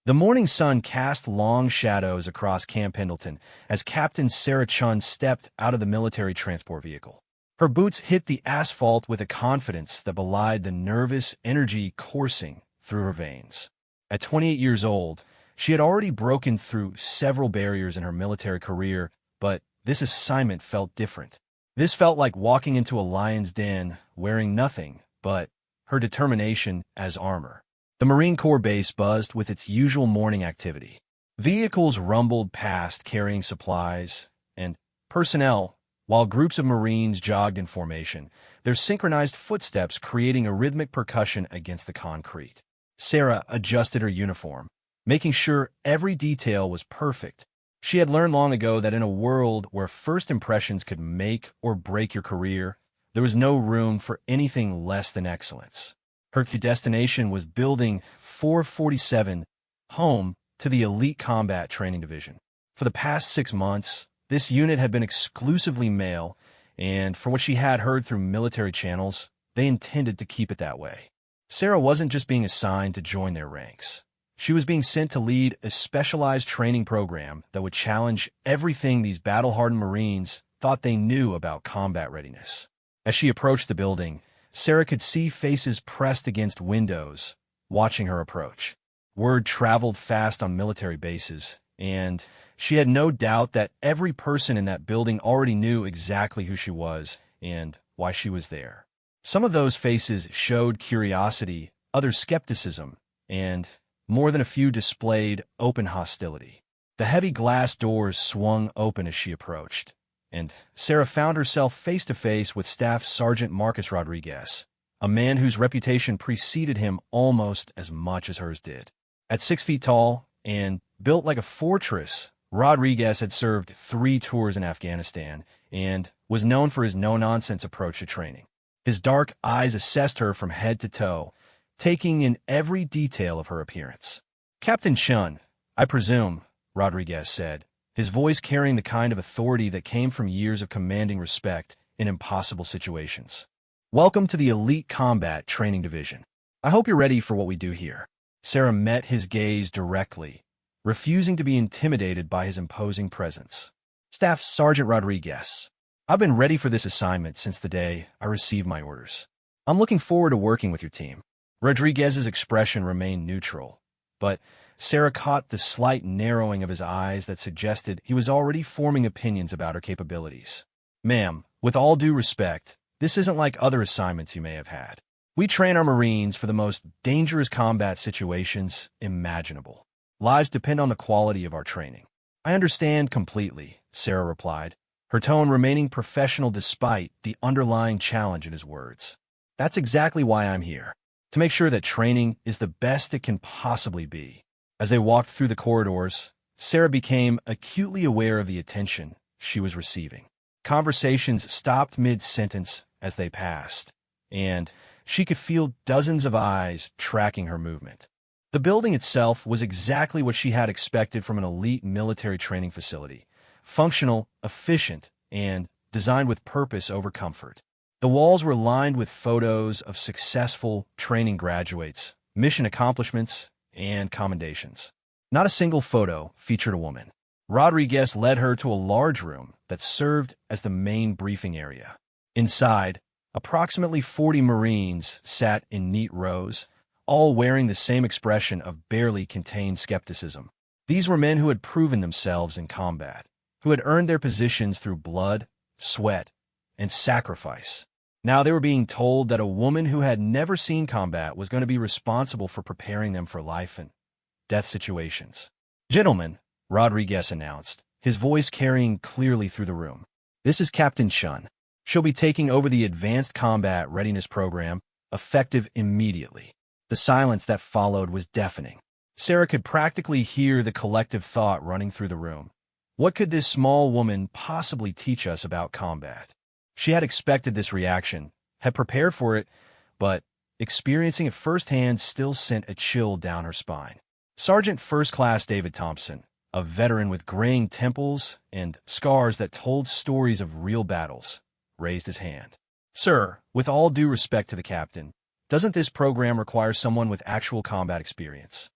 The morning sun cast long shadows across Camp Pendleton as Captain Sarah Chun stepped out of the military transport vehicle. Her boots hit the asphalt with a confidence that belied the nervous energy coursing through her veins. At 28 years old, she had already broken through several barriers in her military career, but this assignment felt different. This felt like walking into a lion's den wearing nothing but her determination as armor. The Marine Corps base buzzed with its usual morning activity. Vehicles rumbled past carrying supplies and personnel, while groups of Marines jogged in formation, their synchronized footsteps creating a rhythmic percussion against the concrete. Sarah adjusted her uniform, making sure every detail was perfect. She had learned long ago that in a world where first impressions could make or break your career, there was no room for anything less than excellence. Her destination was Building 447, home to the Elite Combat Training Division. For the past 6 months, this unit had been exclusively male, and for what she had heard through military channels, they intended to keep it that way. Sarah wasn't just being assigned to join their ranks. She was being sent to lead a specialized training program that would challenge everything these battle-hardened Marines thought they knew about combat readiness. As she approached the building, Sarah could see faces pressed against windows, watching her approach. Word traveled fast on military bases, and she had no doubt that every person in that building already knew exactly who she was and why she was there. Some of those faces showed curiosity, others skepticism, and more than a few displayed open hostility. The heavy glass doors swung open as she approached, and Sarah found herself face-to-face with Staff Sergeant Marcus Rodriguez, a man whose reputation preceded him almost as much as hers did. At 6 feet tall and built like a fortress, Rodriguez had served 3 tours in Afghanistan and was known for his no-nonsense approach to training. His dark eyes assessed her from head to toe, taking in every detail of her appearance. "Captain Chun, I presume," Rodriguez said, his voice carrying the kind of authority that came from years of commanding respect in impossible situations. "Welcome to the Elite Combat Training Division. I hope you're ready for what we do here." Sarah met his gaze directly, refusing to be intimidated by his imposing presence. "Staff Sergeant Rodriguez, I've been ready for this assignment since the day I received my orders. I'm looking forward to working with your team." Rodriguez's expression remained neutral, but Sarah caught the slight narrowing of his eyes that suggested he was already forming opinions about her capabilities. "Ma'am, with all due respect, this isn't like other assignments you may have had. We train our Marines for the most dangerous combat situations imaginable. Lives depend on the quality of our training." "I understand completely," Sarah replied, her tone remaining professional despite the underlying challenge in his words. "That's exactly why I'm here, to make sure that training is the best it can possibly be." As they walked through the corridors, Sarah became acutely aware of the attention she was receiving. Conversations stopped mid-sentence as they passed, and she could feel dozens of eyes tracking her movement. The building itself was exactly what she had expected from an elite military training facility: functional, efficient, and designed with purpose over comfort. The walls were lined with photos of successful training graduates, mission accomplishments, and commendations. Not a single photo featured a woman. Rodriguez led her to a large room that served as the main briefing area. Inside, approximately 40 Marines sat in neat rows, all wearing the same expression of barely contained skepticism. These were men who had proven themselves in combat, who had earned their positions through blood, sweat, and sacrifice. Now they were being told that a woman who had never seen combat was going to be responsible for preparing them for life and death situations. "Gentlemen," Rodriguez announced, his voice carrying clearly through the room, "this is Captain Chun. She'll be taking over the Advanced Combat Readiness Program, effective immediately." The silence that followed was deafening. Sarah could practically hear the collective thought running through the room. What could this small woman possibly teach us about combat? She had expected this reaction, had prepared for it, but experiencing it firsthand still sent a chill down her spine. Sergeant First Class David Thompson, a veteran with graying temples and scars that told stories of real battles, raised his hand. "Sir, with all due respect to the captain, doesn't this program require someone with actual combat experience?"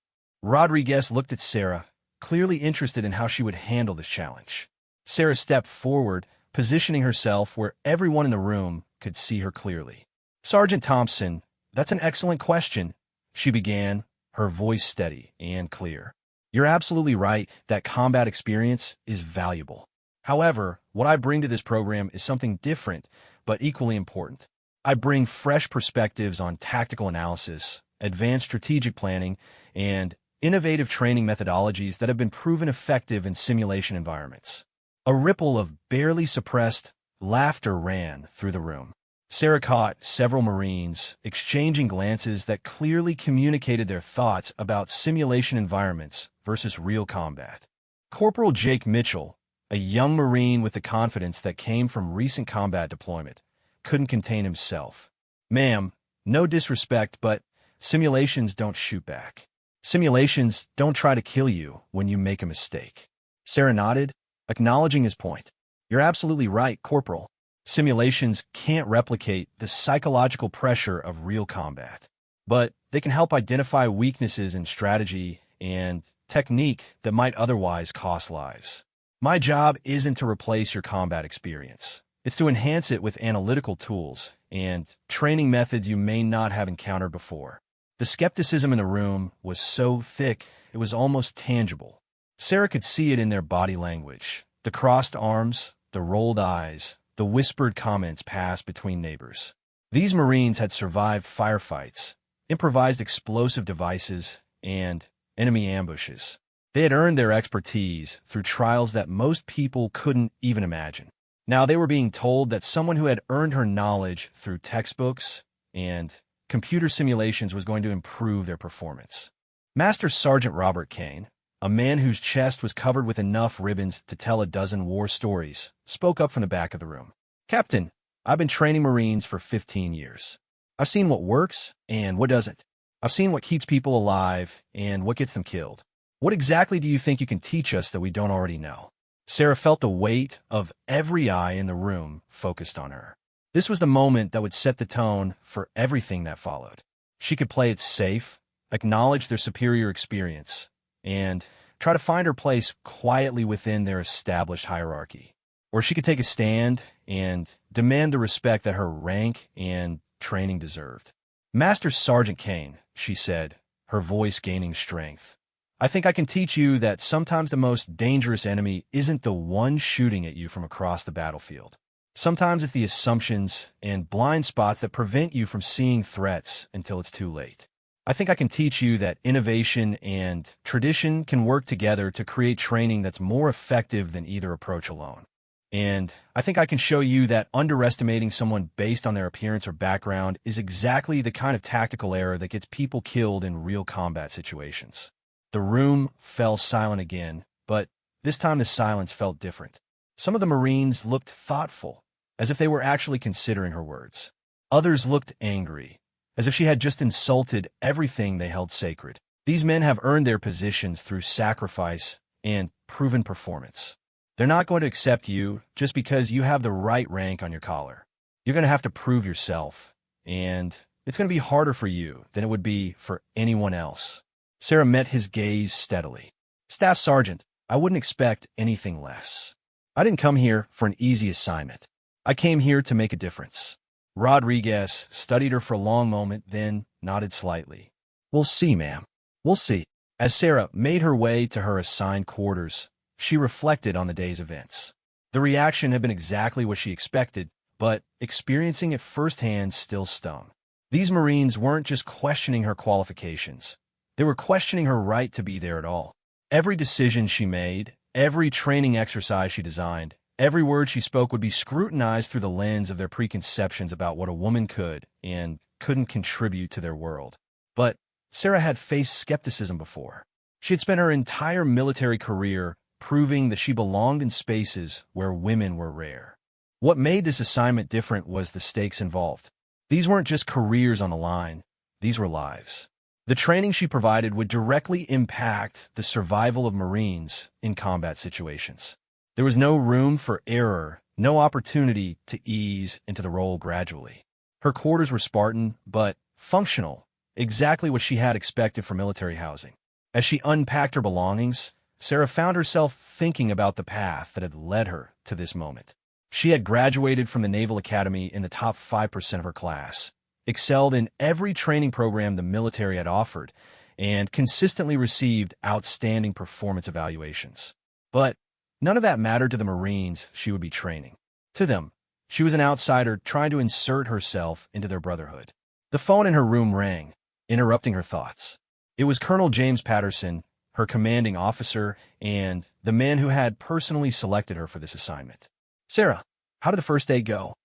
Rodriguez looked at Sarah, clearly interested in how she would handle this challenge. Sarah stepped forward, positioning herself where everyone in the room could see her clearly. Sergeant Thompson, that's an excellent question, she began, her voice steady and clear. You're absolutely right that combat experience is valuable. However, what I bring to this program is something different, but equally important. I bring fresh perspectives on tactical analysis, advanced strategic planning, and innovative training methodologies that have been proven effective in simulation environments. A ripple of barely suppressed laughter ran through the room. Sarah caught several Marines exchanging glances that clearly communicated their thoughts about simulation environments versus real combat. Corporal Jake Mitchell, a young Marine with the confidence that came from recent combat deployment, couldn't contain himself. Ma'am, no disrespect, but simulations don't shoot back. Simulations don't try to kill you when you make a mistake. Sarah nodded, acknowledging his point. You're absolutely right, Corporal. Simulations can't replicate the psychological pressure of real combat, but they can help identify weaknesses in strategy and technique that might otherwise cost lives. My job isn't to replace your combat experience. It's to enhance it with analytical tools and training methods you may not have encountered before. The skepticism in the room was so thick it was almost tangible. Sarah could see it in their body language, the crossed arms, the rolled eyes, the whispered comments passed between neighbors. These Marines had survived firefights, improvised explosive devices, and enemy ambushes. They had earned their expertise through trials that most people couldn't even imagine. Now they were being told that someone who had earned her knowledge through textbooks and computer simulations was going to improve their performance. Master Sergeant Robert Kane, a man whose chest was covered with enough ribbons to tell a dozen war stories, spoke up from the back of the room. Captain, I've been training Marines for 15 years. I've seen what works and what doesn't. I've seen what keeps people alive and what gets them killed. What exactly do you think you can teach us that we don't already know? Sarah felt the weight of every eye in the room focused on her. This was the moment that would set the tone for everything that followed. She could play it safe, acknowledge their superior experience, and try to find her place quietly within their established hierarchy. Or she could take a stand and demand the respect that her rank and training deserved. Master Sergeant Kane, she said, her voice gaining strength. I think I can teach you that sometimes the most dangerous enemy isn't the one shooting at you from across the battlefield. Sometimes it's the assumptions and blind spots that prevent you from seeing threats until it's too late. I think I can teach you that innovation and tradition can work together to create training that's more effective than either approach alone. And I think I can show you that underestimating someone based on their appearance or background is exactly the kind of tactical error that gets people killed in real combat situations. The room fell silent again, but this time the silence felt different. Some of the Marines looked thoughtful, as if they were actually considering her words. Others looked angry, as if she had just insulted everything they held sacred. These men have earned their positions through sacrifice and proven performance. They're not going to accept you just because you have the right rank on your collar. You're going to have to prove yourself, and it's going to be harder for you than it would be for anyone else. Sarah met his gaze steadily. Staff Sergeant, I wouldn't expect anything less. I didn't come here for an easy assignment. I came here to make a difference. Rodriguez studied her for a long moment, then nodded slightly. We'll see, ma'am. We'll see. As Sarah made her way to her assigned quarters, she reflected on the day's events. The reaction had been exactly what she expected, but experiencing it firsthand still stung. These Marines weren't just questioning her qualifications. They were questioning her right to be there at all. Every decision she made, every training exercise she designed, every word she spoke would be scrutinized through the lens of their preconceptions about what a woman could and couldn't contribute to their world. But Sarah had faced skepticism before. She had spent her entire military career proving that she belonged in spaces where women were rare. What made this assignment different was the stakes involved. These weren't just careers on the line, these were lives. The training she provided would directly impact the survival of Marines in combat situations. There was no room for error, no opportunity to ease into the role gradually. Her quarters were Spartan, but functional, exactly what she had expected for military housing. As she unpacked her belongings, Sarah found herself thinking about the path that had led her to this moment. She had graduated from the Naval Academy in the top 5% of her class, excelled in every training program the military had offered, and consistently received outstanding performance evaluations. But none of that mattered to the Marines she would be training. To them, she was an outsider trying to insert herself into their brotherhood. The phone in her room rang, interrupting her thoughts. It was Colonel James Patterson, her commanding officer, and the man who had personally selected her for this assignment. "Sarah, how did the first day go?"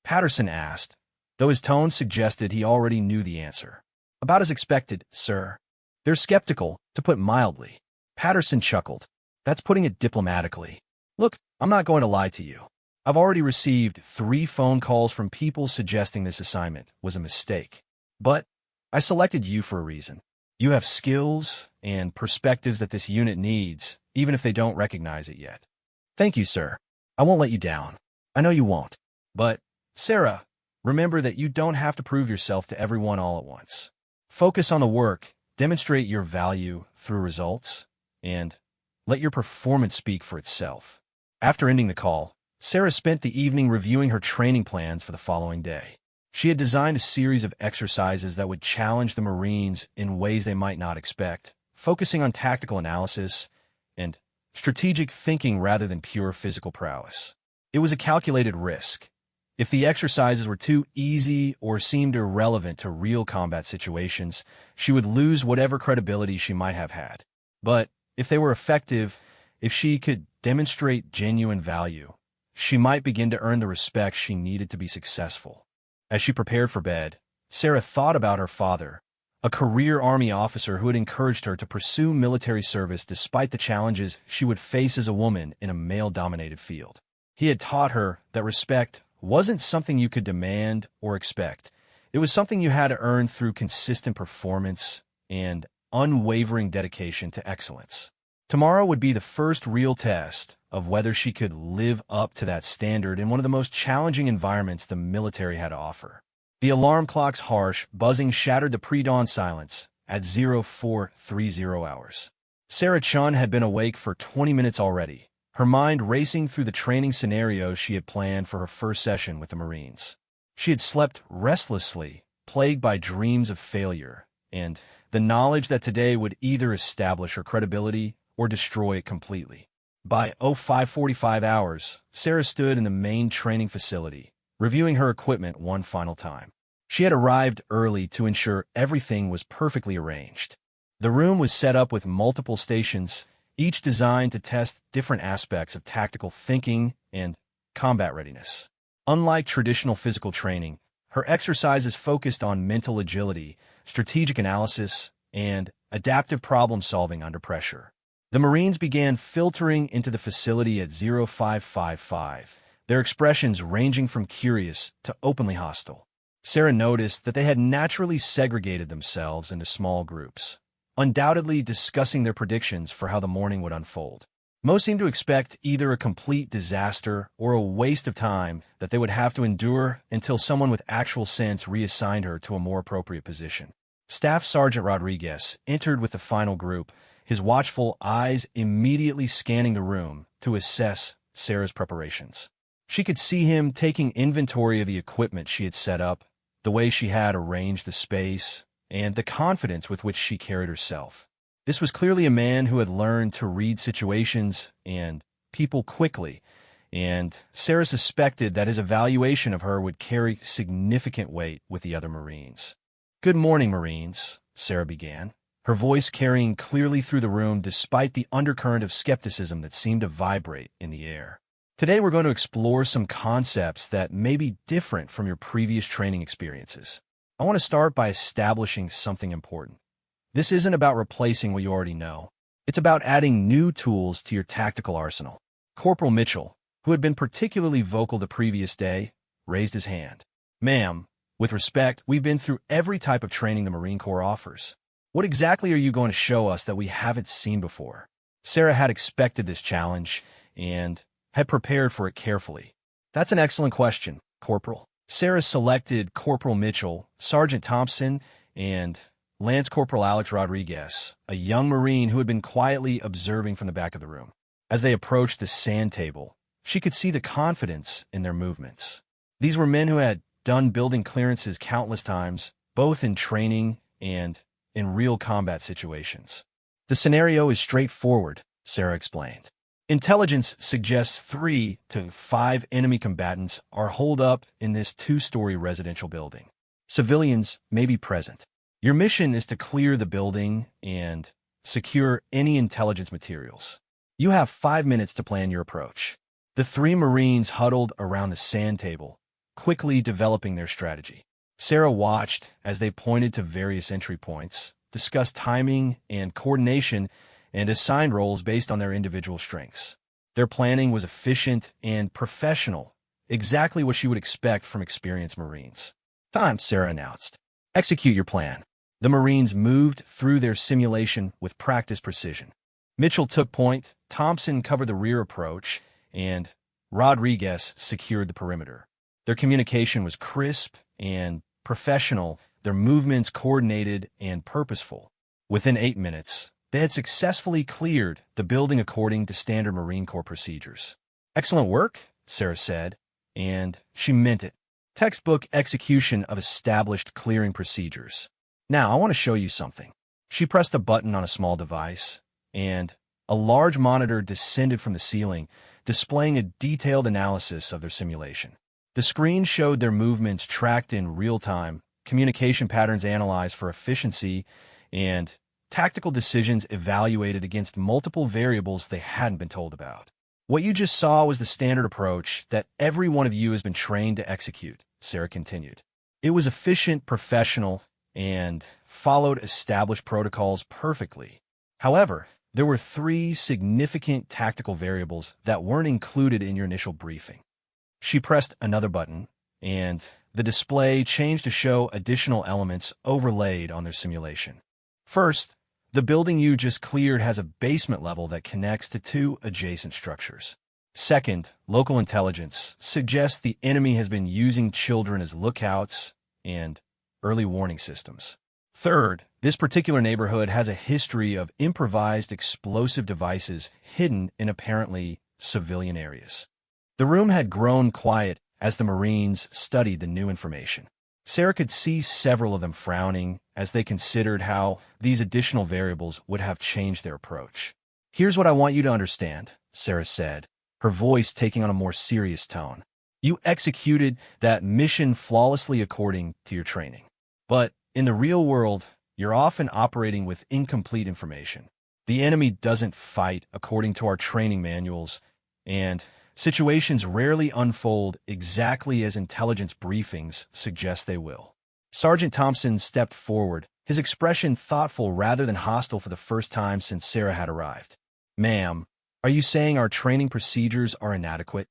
Patterson asked, though his tone suggested he already knew the answer. "About as expected, sir." "They're skeptical, to put mildly." Patterson chuckled. "That's putting it diplomatically. Look, I'm not going to lie to you. I've already received 3 phone calls from people suggesting this assignment was a mistake. But I selected you for a reason. You have skills and perspectives that this unit needs, even if they don't recognize it yet." "Thank you, sir. I won't let you down." "I know you won't. But, Sarah, remember that you don't have to prove yourself to everyone all at once. Focus on the work, demonstrate your value through results, and let your performance speak for itself." After ending the call, Sarah spent the evening reviewing her training plans for the following day. She had designed a series of exercises that would challenge the Marines in ways they might not expect, focusing on tactical analysis and strategic thinking rather than pure physical prowess. It was a calculated risk. If the exercises were too easy or seemed irrelevant to real combat situations, she would lose whatever credibility she might have had. But if they were effective, if she could demonstrate genuine value, she might begin to earn the respect she needed to be successful. As she prepared for bed, Sarah thought about her father, a career Army officer who had encouraged her to pursue military service despite the challenges she would face as a woman in a male-dominated field. He had taught her that respect wasn't something you could demand or expect. It was something you had to earn through consistent performance and unwavering dedication to excellence. Tomorrow would be the first real test of whether she could live up to that standard in one of the most challenging environments the military had to offer. The alarm clock's harsh buzzing shattered the pre-dawn silence at 0430 hours. Sarah Chun had been awake for 20 minutes already, her mind racing through the training scenarios she had planned for her first session with the Marines. She had slept restlessly, plagued by dreams of failure, and the knowledge that today would either establish her credibility or destroy it completely. By 0545 hours, Sarah stood in the main training facility, reviewing her equipment one final time. She had arrived early to ensure everything was perfectly arranged. The room was set up with multiple stations, each designed to test different aspects of tactical thinking and combat readiness. Unlike traditional physical training, her exercises focused on mental agility, strategic analysis, and adaptive problem-solving under pressure. The Marines began filtering into the facility at 0555, their expressions ranging from curious to openly hostile. Sarah noticed that they had naturally segregated themselves into small groups, undoubtedly discussing their predictions for how the morning would unfold. Most seemed to expect either a complete disaster or a waste of time that they would have to endure until someone with actual sense reassigned her to a more appropriate position. Staff Sergeant Rodriguez entered with the final group, his watchful eyes immediately scanning the room to assess Sarah's preparations. She could see him taking inventory of the equipment she had set up, the way she had arranged the space, and the confidence with which she carried herself. This was clearly a man who had learned to read situations and people quickly, and Sarah suspected that his evaluation of her would carry significant weight with the other Marines. "Good morning, Marines," Sarah began, her voice carrying clearly through the room despite the undercurrent of skepticism that seemed to vibrate in the air. "Today we're going to explore some concepts that may be different from your previous training experiences. I want to start by establishing something important. This isn't about replacing what you already know. It's about adding new tools to your tactical arsenal." Corporal Mitchell, who had been particularly vocal the previous day, raised his hand. "Ma'am, with respect, we've been through every type of training the Marine Corps offers. What exactly are you going to show us that we haven't seen before?" Sarah had expected this challenge and had prepared for it carefully. "That's an excellent question, Corporal." Sarah selected Corporal Mitchell, Sergeant Thompson, and Lance Corporal Alex Rodriguez, a young Marine who had been quietly observing from the back of the room. As they approached the sand table, she could see the confidence in their movements. These were men who had done building clearances countless times, both in training and in real combat situations. The scenario is straightforward, Sarah explained. Intelligence suggests 3 to 5 enemy combatants are holed up in this 2-story residential building. Civilians may be present. Your mission is to clear the building and secure any intelligence materials. You have 5 minutes to plan your approach. The 3 Marines huddled around the sand table, quickly developing their strategy. Sarah watched as they pointed to various entry points, discussed timing and coordination, and assigned roles based on their individual strengths. Their planning was efficient and professional, exactly what she would expect from experienced Marines. "Time," Sarah announced. "Execute your plan." The Marines moved through their simulation with practiced precision. Mitchell took point, Thompson covered the rear approach, and Rodriguez secured the perimeter. Their communication was crisp and professional, their movements coordinated and purposeful. Within 8 minutes, they had successfully cleared the building according to standard Marine Corps procedures. "Excellent work," Sarah said, and she meant it. Textbook execution of established clearing procedures. "Now, I want to show you something." She pressed a button on a small device, and a large monitor descended from the ceiling, displaying a detailed analysis of their simulation. The screen showed their movements tracked in real time, communication patterns analyzed for efficiency, and tactical decisions evaluated against multiple variables they hadn't been told about. "What you just saw was the standard approach that every one of you has been trained to execute," Sarah continued. "It was efficient, professional, and followed established protocols perfectly. However, there were 3 significant tactical variables that weren't included in your initial briefing." She pressed another button, and the display changed to show additional elements overlaid on their simulation. First, the building you just cleared has a basement level that connects to 2 adjacent structures. Second, local intelligence suggests the enemy has been using children as lookouts and early warning systems. Third, this particular neighborhood has a history of improvised explosive devices hidden in apparently civilian areas. The room had grown quiet as the Marines studied the new information. Sarah could see several of them frowning as they considered how these additional variables would have changed their approach. "Here's what I want you to understand," Sarah said, her voice taking on a more serious tone. "You executed that mission flawlessly according to your training. But in the real world, you're often operating with incomplete information. The enemy doesn't fight according to our training manuals, and situations rarely unfold exactly as intelligence briefings suggest they will." Sergeant Thompson stepped forward, his expression thoughtful rather than hostile for the first time since Sarah had arrived. "Ma'am, are you saying our training procedures are inadequate?"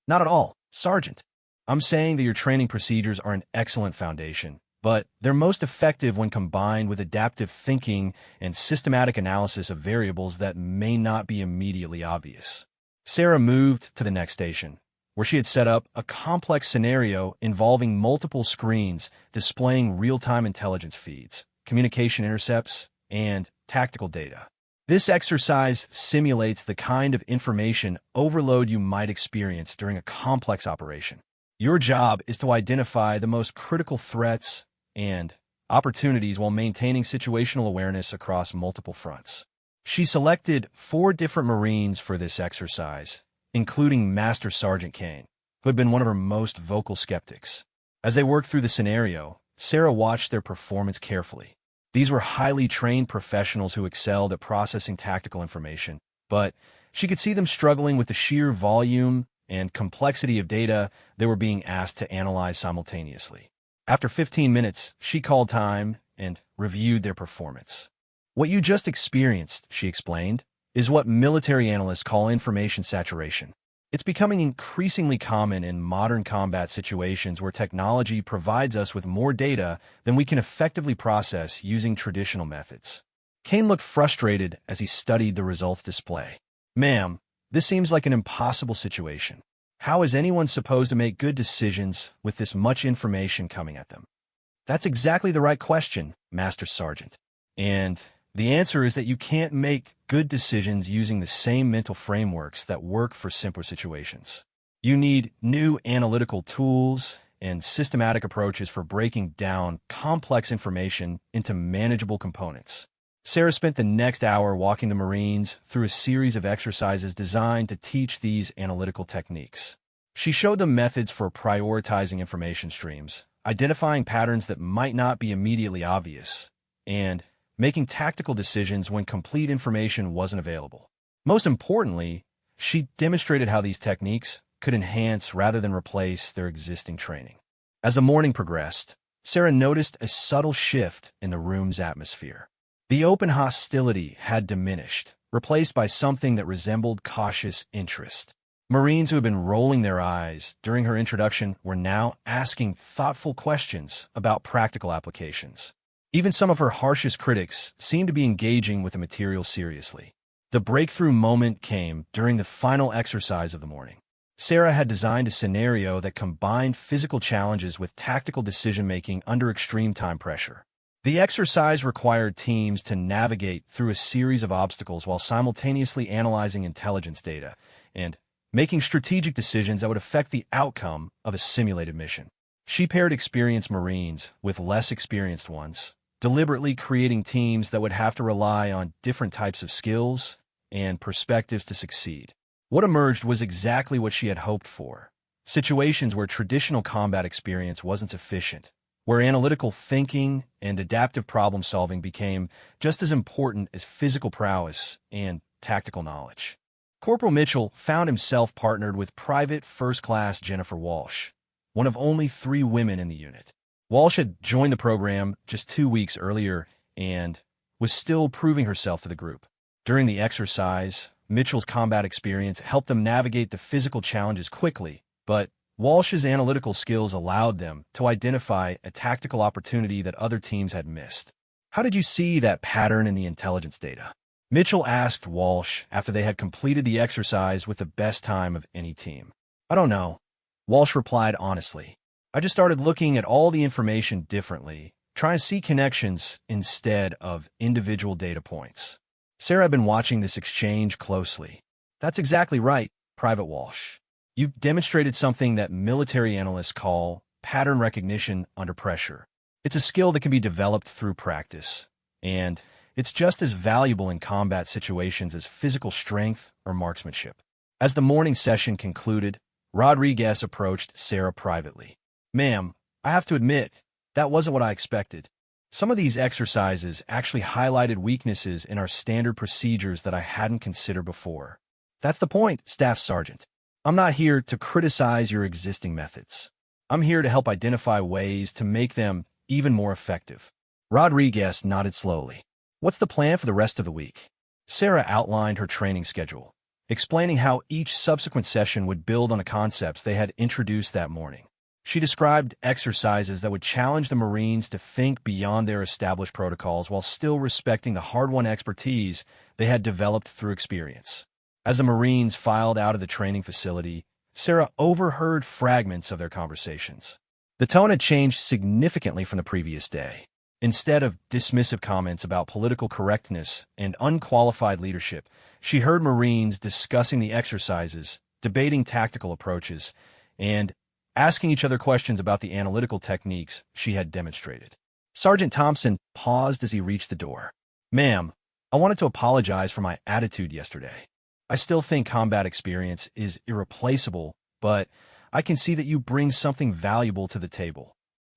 "Not at all, Sergeant. I'm saying that your training procedures are an excellent foundation, but they're most effective when combined with adaptive thinking and systematic analysis of variables that may not be immediately obvious." Sarah moved to the next station, where she had set up a complex scenario involving multiple screens displaying real-time intelligence feeds, communication intercepts, and tactical data. This exercise simulates the kind of information overload you might experience during a complex operation. Your job is to identify the most critical threats and opportunities while maintaining situational awareness across multiple fronts. She selected 4 different Marines for this exercise, including Master Sergeant Kane, who had been one of her most vocal skeptics. As they worked through the scenario, Sarah watched their performance carefully. These were highly trained professionals who excelled at processing tactical information, but she could see them struggling with the sheer volume and complexity of data they were being asked to analyze simultaneously. After 15 minutes, she called time and reviewed their performance. "What you just experienced," she explained, "is what military analysts call information saturation. It's becoming increasingly common in modern combat situations where technology provides us with more data than we can effectively process using traditional methods." Kane looked frustrated as he studied the results display. "Ma'am, this seems like an impossible situation. How is anyone supposed to make good decisions with this much information coming at them?" That's exactly the right question, Master Sergeant. And the answer is that you can't make good decisions using the same mental frameworks that work for simpler situations. You need new analytical tools and systematic approaches for breaking down complex information into manageable components. Sarah spent the next hour walking the Marines through a series of exercises designed to teach these analytical techniques. She showed them methods for prioritizing information streams, identifying patterns that might not be immediately obvious, and making tactical decisions when complete information wasn't available. Most importantly, she demonstrated how these techniques could enhance rather than replace their existing training. As the morning progressed, Sarah noticed a subtle shift in the room's atmosphere. The open hostility had diminished, replaced by something that resembled cautious interest. Marines who had been rolling their eyes during her introduction were now asking thoughtful questions about practical applications. Even some of her harshest critics seemed to be engaging with the material seriously. The breakthrough moment came during the final exercise of the morning. Sarah had designed a scenario that combined physical challenges with tactical decision-making under extreme time pressure. The exercise required teams to navigate through a series of obstacles while simultaneously analyzing intelligence data and making strategic decisions that would affect the outcome of a simulated mission. She paired experienced Marines with less experienced ones, deliberately creating teams that would have to rely on different types of skills and perspectives to succeed. What emerged was exactly what she had hoped for: situations where traditional combat experience wasn't sufficient, where analytical thinking and adaptive problem-solving became just as important as physical prowess and tactical knowledge. Corporal Mitchell found himself partnered with Private First Class Jennifer Walsh, one of only 3 women in the unit. Walsh had joined the program just 2 weeks earlier and was still proving herself to the group. During the exercise, Mitchell's combat experience helped them navigate the physical challenges quickly, but Walsh's analytical skills allowed them to identify a tactical opportunity that other teams had missed. "How did you see that pattern in the intelligence data?" Mitchell asked Walsh after they had completed the exercise with the best time of any team. "I don't know," Walsh replied honestly. "I just started looking at all the information differently, trying to see connections instead of individual data points." Sarah had been watching this exchange closely. "That's exactly right, Private Walsh. You've demonstrated something that military analysts call pattern recognition under pressure. It's a skill that can be developed through practice, and it's just as valuable in combat situations as physical strength or marksmanship." As the morning session concluded, Rodriguez approached Sarah privately. "Ma'am, I have to admit, that wasn't what I expected. Some of these exercises actually highlighted weaknesses in our standard procedures that I hadn't considered before." "That's the point, Staff Sergeant. I'm not here to criticize your existing methods. I'm here to help identify ways to make them even more effective." Rodriguez nodded slowly. "What's the plan for the rest of the week?" Sarah outlined her training schedule, explaining how each subsequent session would build on the concepts they had introduced that morning. She described exercises that would challenge the Marines to think beyond their established protocols while still respecting the hard-won expertise they had developed through experience. As the Marines filed out of the training facility, Sarah overheard fragments of their conversations. The tone had changed significantly from the previous day. Instead of dismissive comments about political correctness and unqualified leadership, she heard Marines discussing the exercises, debating tactical approaches, and asking each other questions about the analytical techniques she had demonstrated. Sergeant Thompson paused as he reached the door. "Ma'am, I wanted to apologize for my attitude yesterday. I still think combat experience is irreplaceable, but I can see that you bring something valuable to the table."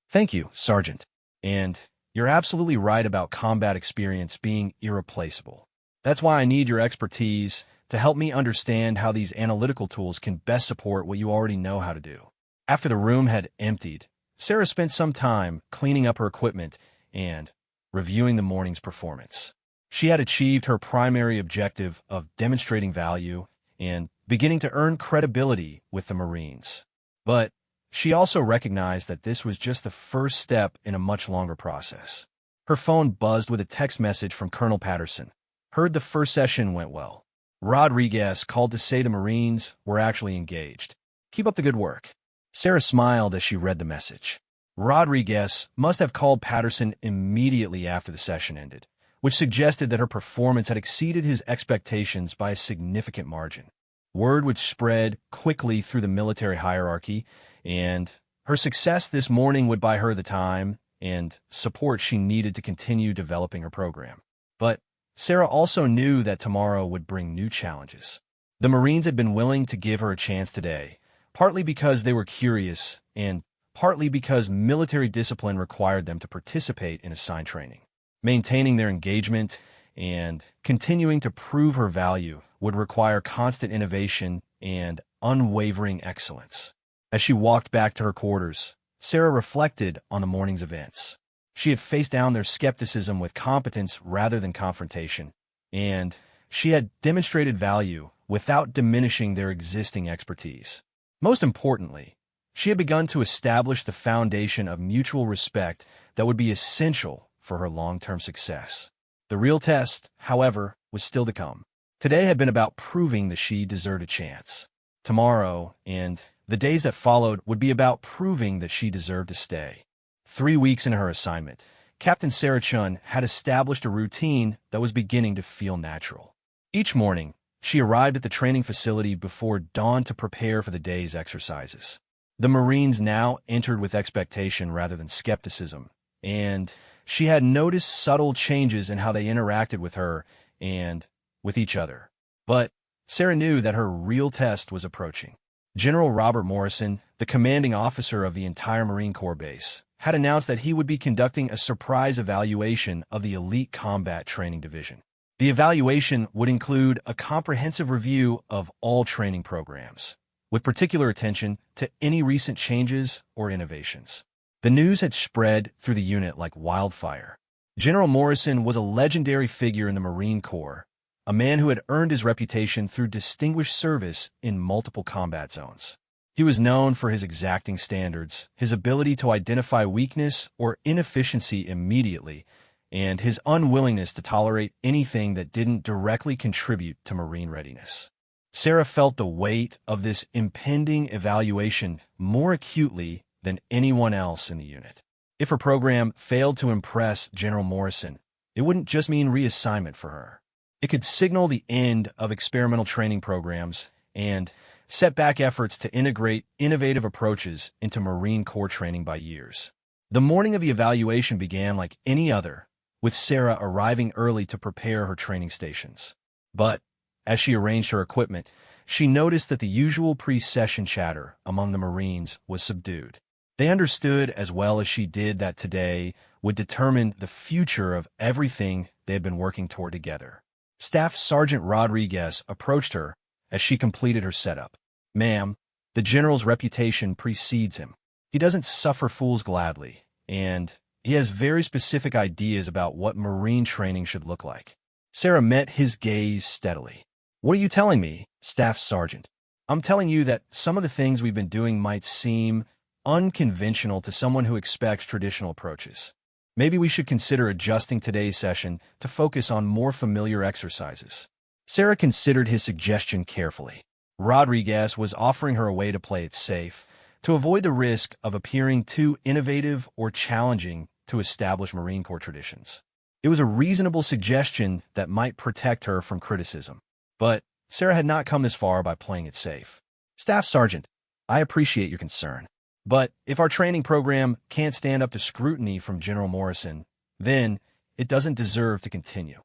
"Thank you, Sergeant. And you're absolutely right about combat experience being irreplaceable. That's why I need your expertise to help me understand how these analytical tools can best support what you already know how to do." After the room had emptied, Sarah spent some time cleaning up her equipment and reviewing the morning's performance. She had achieved her primary objective of demonstrating value and beginning to earn credibility with the Marines. But she also recognized that this was just the first step in a much longer process. Her phone buzzed with a text message from Colonel Patterson. "Heard the first session went well. Rodriguez called to say the Marines were actually engaged. Keep up the good work." Sarah smiled as she read the message. Rodriguez must have called Patterson immediately after the session ended, which suggested that her performance had exceeded his expectations by a significant margin. Word would spread quickly through the military hierarchy, and her success this morning would buy her the time and support she needed to continue developing her program. But Sarah also knew that tomorrow would bring new challenges. The Marines had been willing to give her a chance today, partly because they were curious and partly because military discipline required them to participate in assigned training. Maintaining their engagement and continuing to prove her value would require constant innovation and unwavering excellence. As she walked back to her quarters, Sarah reflected on the morning's events. She had faced down their skepticism with competence rather than confrontation, and she had demonstrated value without diminishing their existing expertise. Most importantly, she had begun to establish the foundation of mutual respect that would be essential for her long-term success. The real test, however, was still to come. Today had been about proving that she deserved a chance. Tomorrow, and the days that followed, would be about proving that she deserved to stay. 3 weeks into her assignment, Captain Sarah Chun had established a routine that was beginning to feel natural. Each morning, she arrived at the training facility before dawn to prepare for the day's exercises. The Marines now entered with expectation rather than skepticism, and she had noticed subtle changes in how they interacted with her and with each other. But Sarah knew that her real test was approaching. General Robert Morrison, the commanding officer of the entire Marine Corps base, had announced that he would be conducting a surprise evaluation of the Elite Combat Training Division. The evaluation would include a comprehensive review of all training programs, with particular attention to any recent changes or innovations. The news had spread through the unit like wildfire. General Morrison was a legendary figure in the Marine Corps, a man who had earned his reputation through distinguished service in multiple combat zones. He was known for his exacting standards, his ability to identify weakness or inefficiency immediately, and his unwillingness to tolerate anything that didn't directly contribute to Marine readiness. Sarah felt the weight of this impending evaluation more acutely than anyone else in the unit. If her program failed to impress General Morrison, it wouldn't just mean reassignment for her. It could signal the end of experimental training programs and set back efforts to integrate innovative approaches into Marine Corps training by years. The morning of the evaluation began like any other, with Sarah arriving early to prepare her training stations. But as she arranged her equipment, she noticed that the usual pre-session chatter among the Marines was subdued. They understood as well as she did that today would determine the future of everything they had been working toward together. Staff Sergeant Rodriguez approached her as she completed her setup. "Ma'am, the general's reputation precedes him. He doesn't suffer fools gladly, and he has very specific ideas about what Marine training should look like." Sarah met his gaze steadily. "What are you telling me, Staff Sergeant?" "I'm telling you that some of the things we've been doing might seem unconventional to someone who expects traditional approaches. Maybe we should consider adjusting today's session to focus on more familiar exercises." Sarah considered his suggestion carefully. Rodriguez was offering her a way to play it safe, to avoid the risk of appearing too innovative or challenging to establish Marine Corps traditions. It was a reasonable suggestion that might protect her from criticism. But Sarah had not come this far by playing it safe. "Staff Sergeant, I appreciate your concern. But if our training program can't stand up to scrutiny from General Morrison, then it doesn't deserve to continue."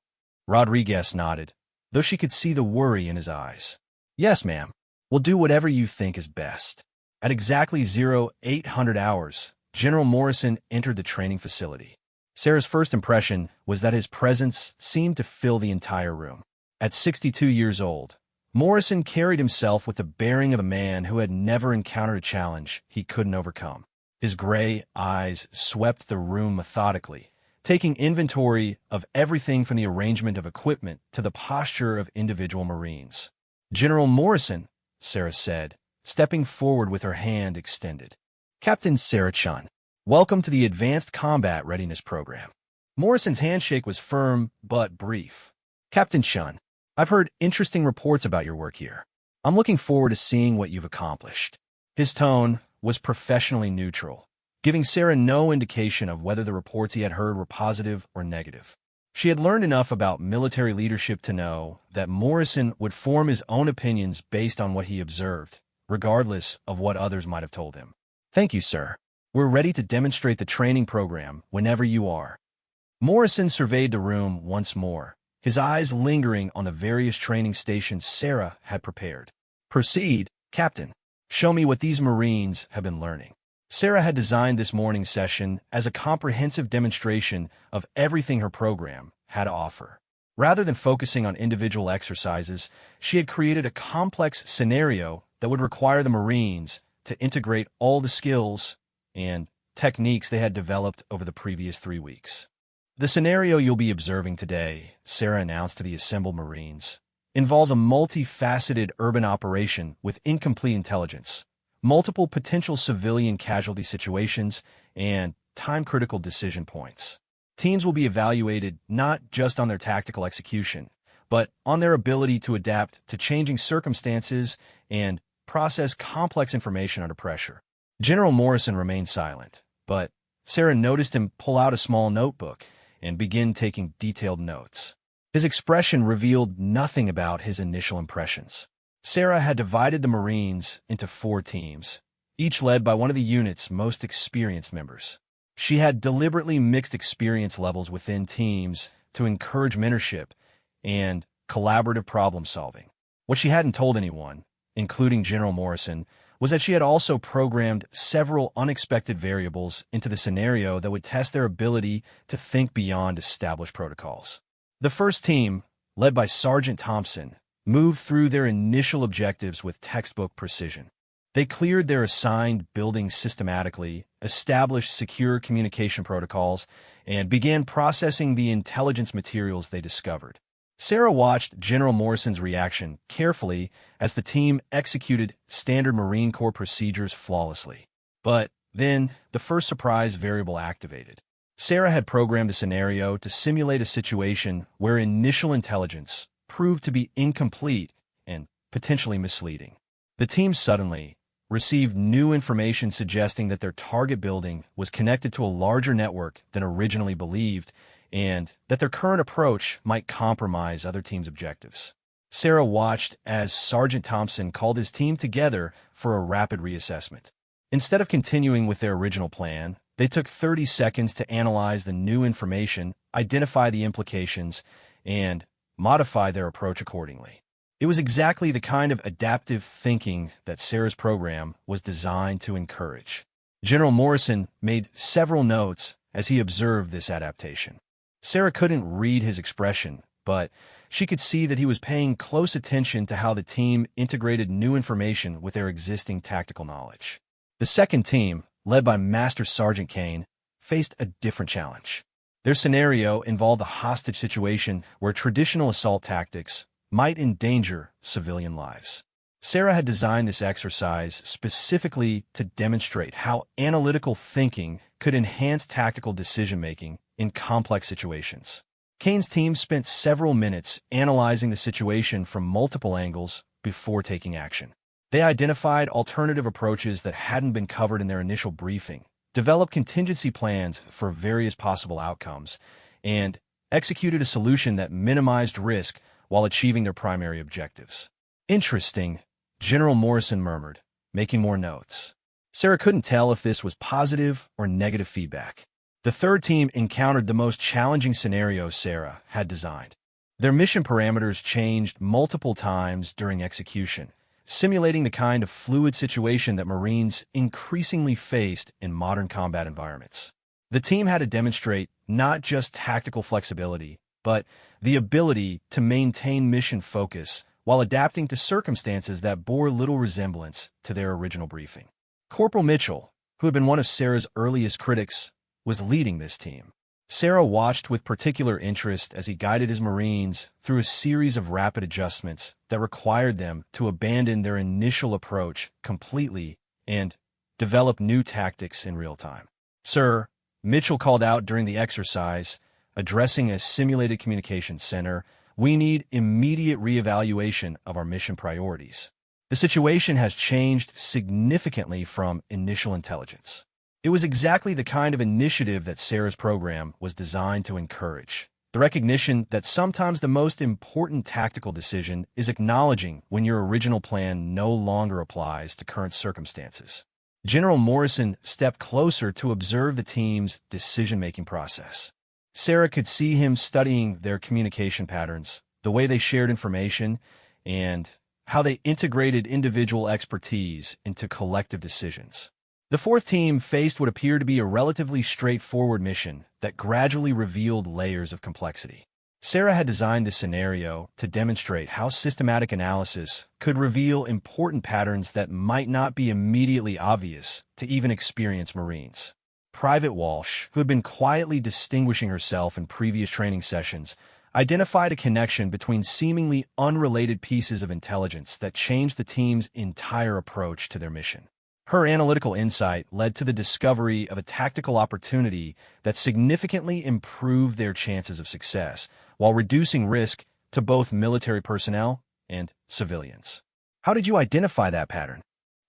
Rodriguez nodded, though she could see the worry in his eyes. "Yes, ma'am. We'll do whatever you think is best." At exactly 0800 hours, General Morrison entered the training facility. Sarah's first impression was that his presence seemed to fill the entire room. At 62 years old, Morrison carried himself with the bearing of a man who had never encountered a challenge he couldn't overcome. His gray eyes swept the room methodically, taking inventory of everything from the arrangement of equipment to the posture of individual Marines. "General Morrison," Sarah said, stepping forward with her hand extended. "Captain Sarah Chun, welcome to the Advanced Combat Readiness Program." Morrison's handshake was firm but brief. "Captain Chun, I've heard interesting reports about your work here. I'm looking forward to seeing what you've accomplished." His tone was professionally neutral, giving Sarah no indication of whether the reports he had heard were positive or negative. She had learned enough about military leadership to know that Morrison would form his own opinions based on what he observed, regardless of what others might have told him. "Thank you, sir. We're ready to demonstrate the training program whenever you are." Morrison surveyed the room once more, his eyes lingering on the various training stations Sarah had prepared. "Proceed, Captain. Show me what these Marines have been learning." Sarah had designed this morning's session as a comprehensive demonstration of everything her program had to offer. Rather than focusing on individual exercises, she had created a complex scenario that would require the Marines to integrate all the skills and techniques they had developed over the previous 3 weeks. "The scenario you'll be observing today," Sarah announced to the assembled Marines, "involves a multifaceted urban operation with incomplete intelligence, multiple potential civilian casualty situations, and time-critical decision points. Teams will be evaluated not just on their tactical execution, but on their ability to adapt to changing circumstances and process complex information under pressure." General Morrison remained silent, but Sarah noticed him pull out a small notebook and begin taking detailed notes. His expression revealed nothing about his initial impressions. Sarah had divided the Marines into 4 teams, each led by one of the unit's most experienced members. She had deliberately mixed experience levels within teams to encourage mentorship and collaborative problem-solving. What she hadn't told anyone, including General Morrison, was that she had also programmed several unexpected variables into the scenario that would test their ability to think beyond established protocols. The first team, led by Sergeant Thompson, moved through their initial objectives with textbook precision. They cleared their assigned buildings systematically, established secure communication protocols, and began processing the intelligence materials they discovered. Sarah watched General Morrison's reaction carefully as the team executed standard Marine Corps procedures flawlessly. But then, the first surprise variable activated. Sarah had programmed a scenario to simulate a situation where initial intelligence proved to be incomplete and potentially misleading. The team suddenly received new information suggesting that their target building was connected to a larger network than originally believed, and that their current approach might compromise other teams' objectives. Sarah watched as Sergeant Thompson called his team together for a rapid reassessment. Instead of continuing with their original plan, they took 30 seconds to analyze the new information, identify the implications, and modify their approach accordingly. It was exactly the kind of adaptive thinking that Sarah's program was designed to encourage. General Morrison made several notes as he observed this adaptation. Sarah couldn't read his expression, but she could see that he was paying close attention to how the team integrated new information with their existing tactical knowledge. The second team, led by Master Sergeant Kane, faced a different challenge. Their scenario involved a hostage situation where traditional assault tactics might endanger civilian lives. Sarah had designed this exercise specifically to demonstrate how analytical thinking could enhance tactical decision-making in complex situations. Kane's team spent several minutes analyzing the situation from multiple angles before taking action. They identified alternative approaches that hadn't been covered in their initial briefing, developed contingency plans for various possible outcomes, and executed a solution that minimized risk while achieving their primary objectives. "Interesting," General Morrison murmured, making more notes. Sarah couldn't tell if this was positive or negative feedback. The third team encountered the most challenging scenario Sarah had designed. Their mission parameters changed multiple times during execution, simulating the kind of fluid situation that Marines increasingly faced in modern combat environments. The team had to demonstrate not just tactical flexibility, but the ability to maintain mission focus while adapting to circumstances that bore little resemblance to their original briefing. Corporal Mitchell, who had been one of Sarah's earliest critics, was leading this team. Sarah watched with particular interest as he guided his Marines through a series of rapid adjustments that required them to abandon their initial approach completely and develop new tactics in real time. "Sir," Mitchell called out during the exercise, addressing a simulated communications center, "we need immediate reevaluation of our mission priorities. The situation has changed significantly from initial intelligence. It was exactly the kind of initiative that Sarah's program was designed to encourage. The recognition that sometimes the most important tactical decision is acknowledging when your original plan no longer applies to current circumstances. General Morrison stepped closer to observe the team's decision-making process. Sarah could see him studying their communication patterns, the way they shared information, and how they integrated individual expertise into collective decisions. The fourth team faced what appeared to be a relatively straightforward mission that gradually revealed layers of complexity. Sarah had designed this scenario to demonstrate how systematic analysis could reveal important patterns that might not be immediately obvious to even experienced Marines. Private Walsh, who had been quietly distinguishing herself in previous training sessions, identified a connection between seemingly unrelated pieces of intelligence that changed the team's entire approach to their mission. Her analytical insight led to the discovery of a tactical opportunity that significantly improved their chances of success, while reducing risk to both military personnel and civilians. How did you identify that pattern?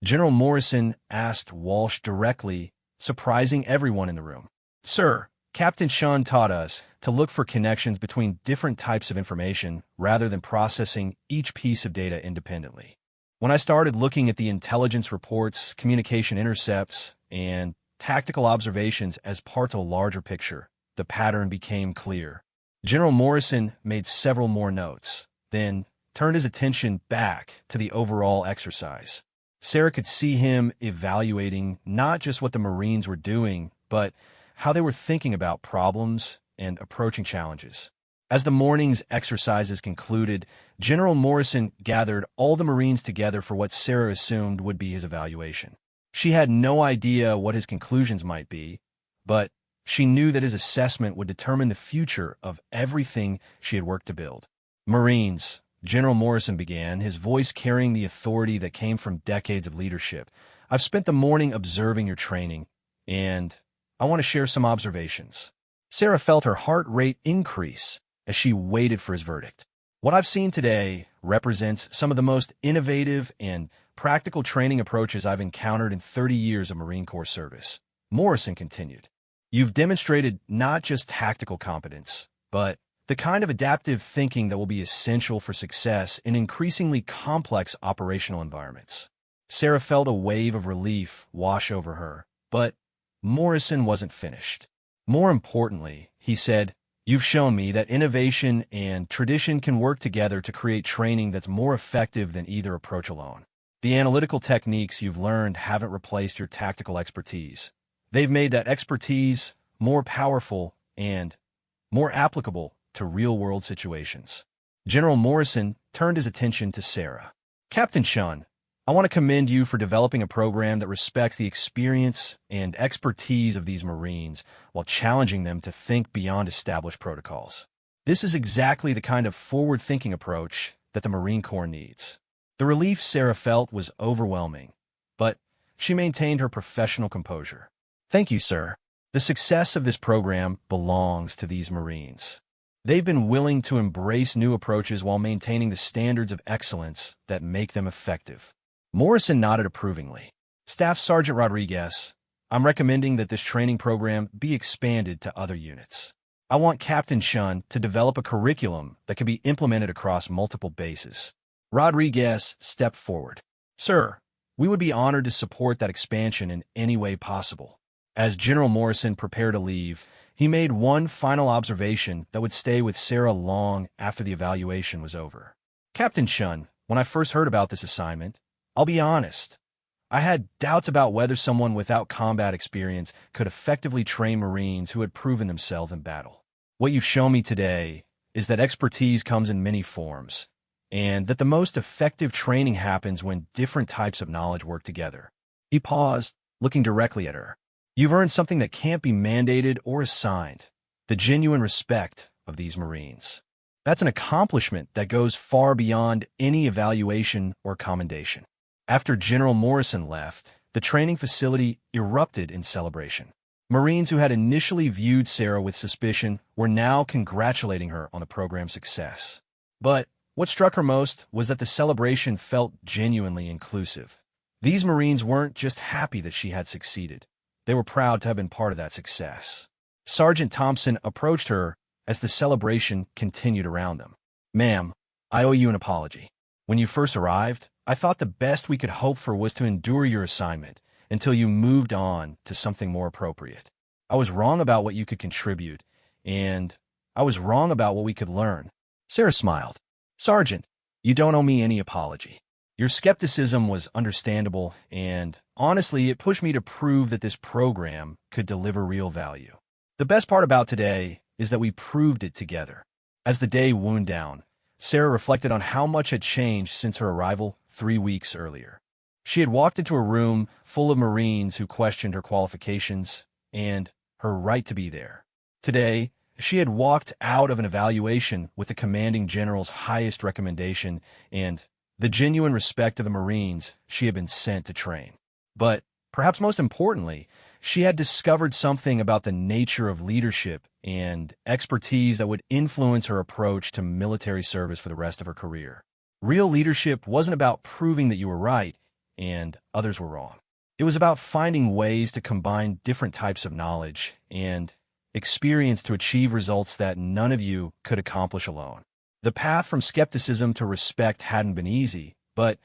General Morrison asked Walsh directly, surprising everyone in the room. Sir, Captain Shun taught us to look for connections between different types of information rather than processing each piece of data independently. When I started looking at the intelligence reports, communication intercepts, and tactical observations as parts of a larger picture, the pattern became clear. General Morrison made several more notes, then turned his attention back to the overall exercise. Sarah could see him evaluating not just what the Marines were doing, but how they were thinking about problems and approaching challenges. As the morning's exercises concluded, General Morrison gathered all the Marines together for what Sarah assumed would be his evaluation. She had no idea what his conclusions might be, but she knew that his assessment would determine the future of everything she had worked to build. Marines, General Morrison began, his voice carrying the authority that came from decades of leadership. I've spent the morning observing your training, and I want to share some observations. Sarah felt her heart rate increase as she waited for his verdict. What I've seen today represents some of the most innovative and practical training approaches I've encountered in 30 years of Marine Corps service. Morrison continued. You've demonstrated not just tactical competence, but the kind of adaptive thinking that will be essential for success in increasingly complex operational environments. Sarah felt a wave of relief wash over her, but Morrison wasn't finished. More importantly, he said, you've shown me that innovation and tradition can work together to create training that's more effective than either approach alone. The analytical techniques you've learned haven't replaced your tactical expertise. They've made that expertise more powerful and more applicable to real-world situations. General Morrison turned his attention to Sarah. Captain Shun, I want to commend you for developing a program that respects the experience and expertise of these Marines while challenging them to think beyond established protocols. This is exactly the kind of forward-thinking approach that the Marine Corps needs. The relief Sarah felt was overwhelming, but she maintained her professional composure. Thank you, sir. The success of this program belongs to these Marines. They've been willing to embrace new approaches while maintaining the standards of excellence that make them effective. Morrison nodded approvingly. Staff Sergeant Rodriguez, I'm recommending that this training program be expanded to other units. I want Captain Shun to develop a curriculum that can be implemented across multiple bases. Rodriguez stepped forward. Sir, we would be honored to support that expansion in any way possible. As General Morrison prepared to leave, he made one final observation that would stay with Sarah long after the evaluation was over. Captain Shun, when I first heard about this assignment, I'll be honest, I had doubts about whether someone without combat experience could effectively train Marines who had proven themselves in battle. What you've shown me today is that expertise comes in many forms, and that the most effective training happens when different types of knowledge work together. He paused, looking directly at her. You've earned something that can't be mandated or assigned, the genuine respect of these Marines. That's an accomplishment that goes far beyond any evaluation or commendation. After General Morrison left, the training facility erupted in celebration. Marines who had initially viewed Sarah with suspicion were now congratulating her on the program's success. But what struck her most was that the celebration felt genuinely inclusive. These Marines weren't just happy that she had succeeded. They were proud to have been part of that success. Sergeant Thompson approached her as the celebration continued around them. "Ma'am, I owe you an apology. When you first arrived, I thought the best we could hope for was to endure your assignment until you moved on to something more appropriate. I was wrong about what you could contribute, and I was wrong about what we could learn." Sarah smiled. "Sergeant, you don't owe me any apology. Your skepticism was understandable, and honestly, it pushed me to prove that this program could deliver real value. The best part about today is that we proved it together." As the day wound down, Sarah reflected on how much had changed since her arrival 3 weeks earlier. She had walked into a room full of Marines who questioned her qualifications and her right to be there. Today, she had walked out of an evaluation with the commanding general's highest recommendation and the genuine respect of the Marines she had been sent to train. But perhaps most importantly, she had discovered something about the nature of leadership and expertise that would influence her approach to military service for the rest of her career. Real leadership wasn't about proving that you were right and others were wrong. It was about finding ways to combine different types of knowledge and experience to achieve results that none of you could accomplish alone. The path from skepticism to respect hadn't been easy, but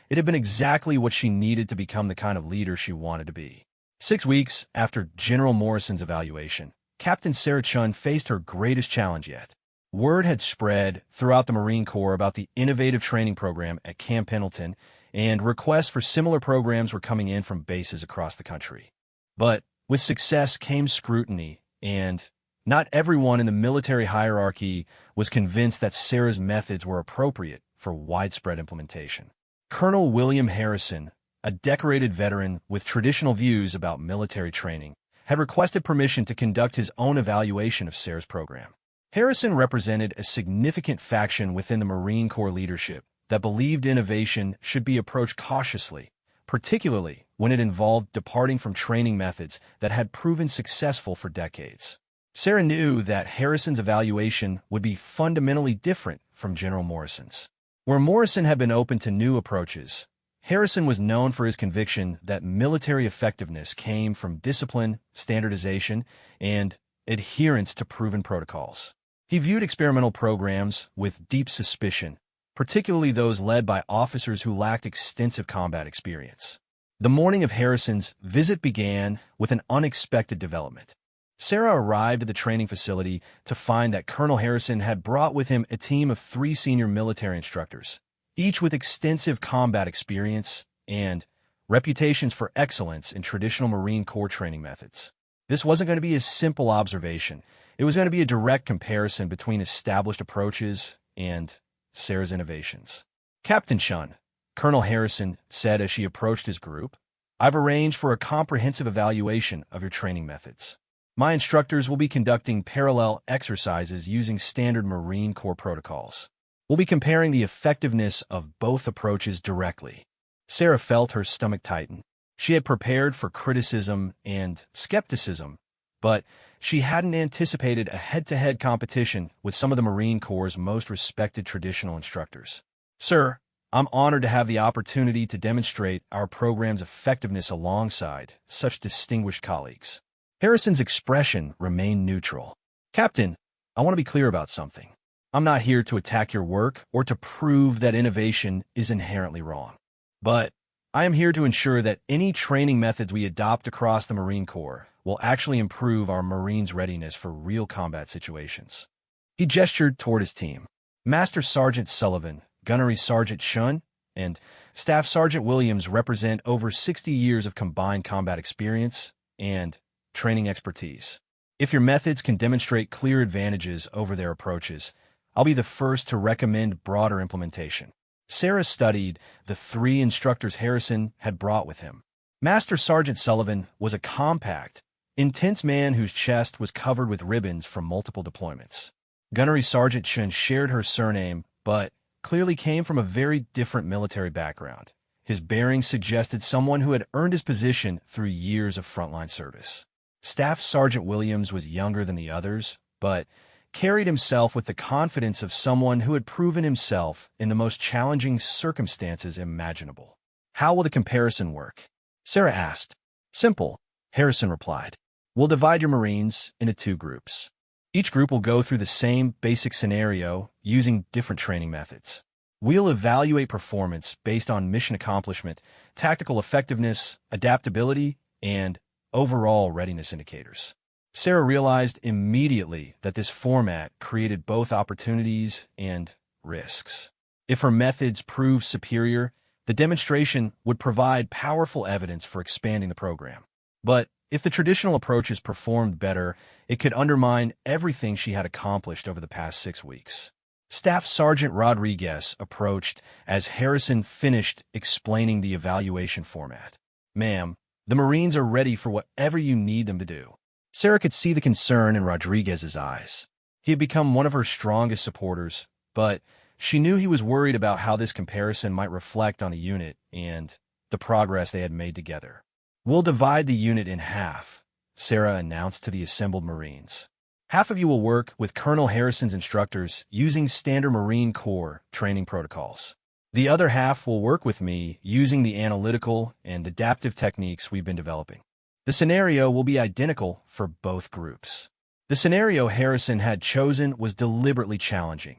it had been exactly what she needed to become the kind of leader she wanted to be. 6 weeks after General Morrison's evaluation, Captain Sarah Chun faced her greatest challenge yet. Word had spread throughout the Marine Corps about the innovative training program at Camp Pendleton, and requests for similar programs were coming in from bases across the country. But with success came scrutiny, and not everyone in the military hierarchy was convinced that Sarah's methods were appropriate for widespread implementation. Colonel William Harrison, a decorated veteran with traditional views about military training, had requested permission to conduct his own evaluation of Sarah's program. Harrison represented a significant faction within the Marine Corps leadership that believed innovation should be approached cautiously, particularly when it involved departing from training methods that had proven successful for decades. Sarah knew that Harrison's evaluation would be fundamentally different from General Morrison's. Where Morrison had been open to new approaches, Harrison was known for his conviction that military effectiveness came from discipline, standardization, and adherence to proven protocols. He viewed experimental programs with deep suspicion, particularly those led by officers who lacked extensive combat experience. The morning of Harrison's visit began with an unexpected development. Sarah arrived at the training facility to find that Colonel Harrison had brought with him a team of 3 senior military instructors, each with extensive combat experience and reputations for excellence in traditional Marine Corps training methods. This wasn't going to be a simple observation. It was going to be a direct comparison between established approaches and Sarah's innovations. "Captain Chun," Colonel Harrison said as she approached his group, "I've arranged for a comprehensive evaluation of your training methods. My instructors will be conducting parallel exercises using standard Marine Corps protocols. We'll be comparing the effectiveness of both approaches directly." Sarah felt her stomach tighten. She had prepared for criticism and skepticism, but she hadn't anticipated a head-to-head competition with some of the Marine Corps' most respected traditional instructors. "Sir, I'm honored to have the opportunity to demonstrate our program's effectiveness alongside such distinguished colleagues." Harrison's expression remained neutral. "Captain, I want to be clear about something. I'm not here to attack your work or to prove that innovation is inherently wrong. But I am here to ensure that any training methods we adopt across the Marine Corps will actually improve our Marines' readiness for real combat situations." He gestured toward his team. Master Sergeant Sullivan, Gunnery Sergeant Chun, and Staff Sergeant Williams represent over 60 years of combined combat experience and training expertise. If your methods can demonstrate clear advantages over their approaches, I'll be the first to recommend broader implementation. Sarah studied the 3 instructors Harrison had brought with him. Master Sergeant Sullivan was a compact, intense man whose chest was covered with ribbons from multiple deployments. Gunnery Sergeant Chun shared her surname, but clearly came from a very different military background. His bearings suggested someone who had earned his position through years of frontline service. Staff Sergeant Williams was younger than the others, but carried himself with the confidence of someone who had proven himself in the most challenging circumstances imaginable. "How will the comparison work?" Sarah asked. "Simple. Harrison replied. We'll divide your Marines into two groups. Each group will go through the same basic scenario using different training methods. We'll evaluate performance based on mission accomplishment, tactical effectiveness, adaptability, and overall readiness indicators. Sarah realized immediately that this format created both opportunities and risks. If her methods proved superior, the demonstration would provide powerful evidence for expanding the program. But if the traditional approaches performed better, it could undermine everything she had accomplished over the past 6 weeks. Staff Sergeant Rodriguez approached as Harrison finished explaining the evaluation format. Ma'am, the Marines are ready for whatever you need them to do. Sarah could see the concern in Rodriguez's eyes. He had become one of her strongest supporters, but she knew he was worried about how this comparison might reflect on the unit and the progress they had made together. We'll divide the unit in half, Sarah announced to the assembled Marines. Half of you will work with Colonel Harrison's instructors using standard Marine Corps training protocols. The other half will work with me using the analytical and adaptive techniques we've been developing. The scenario will be identical for both groups. The scenario Harrison had chosen was deliberately challenging.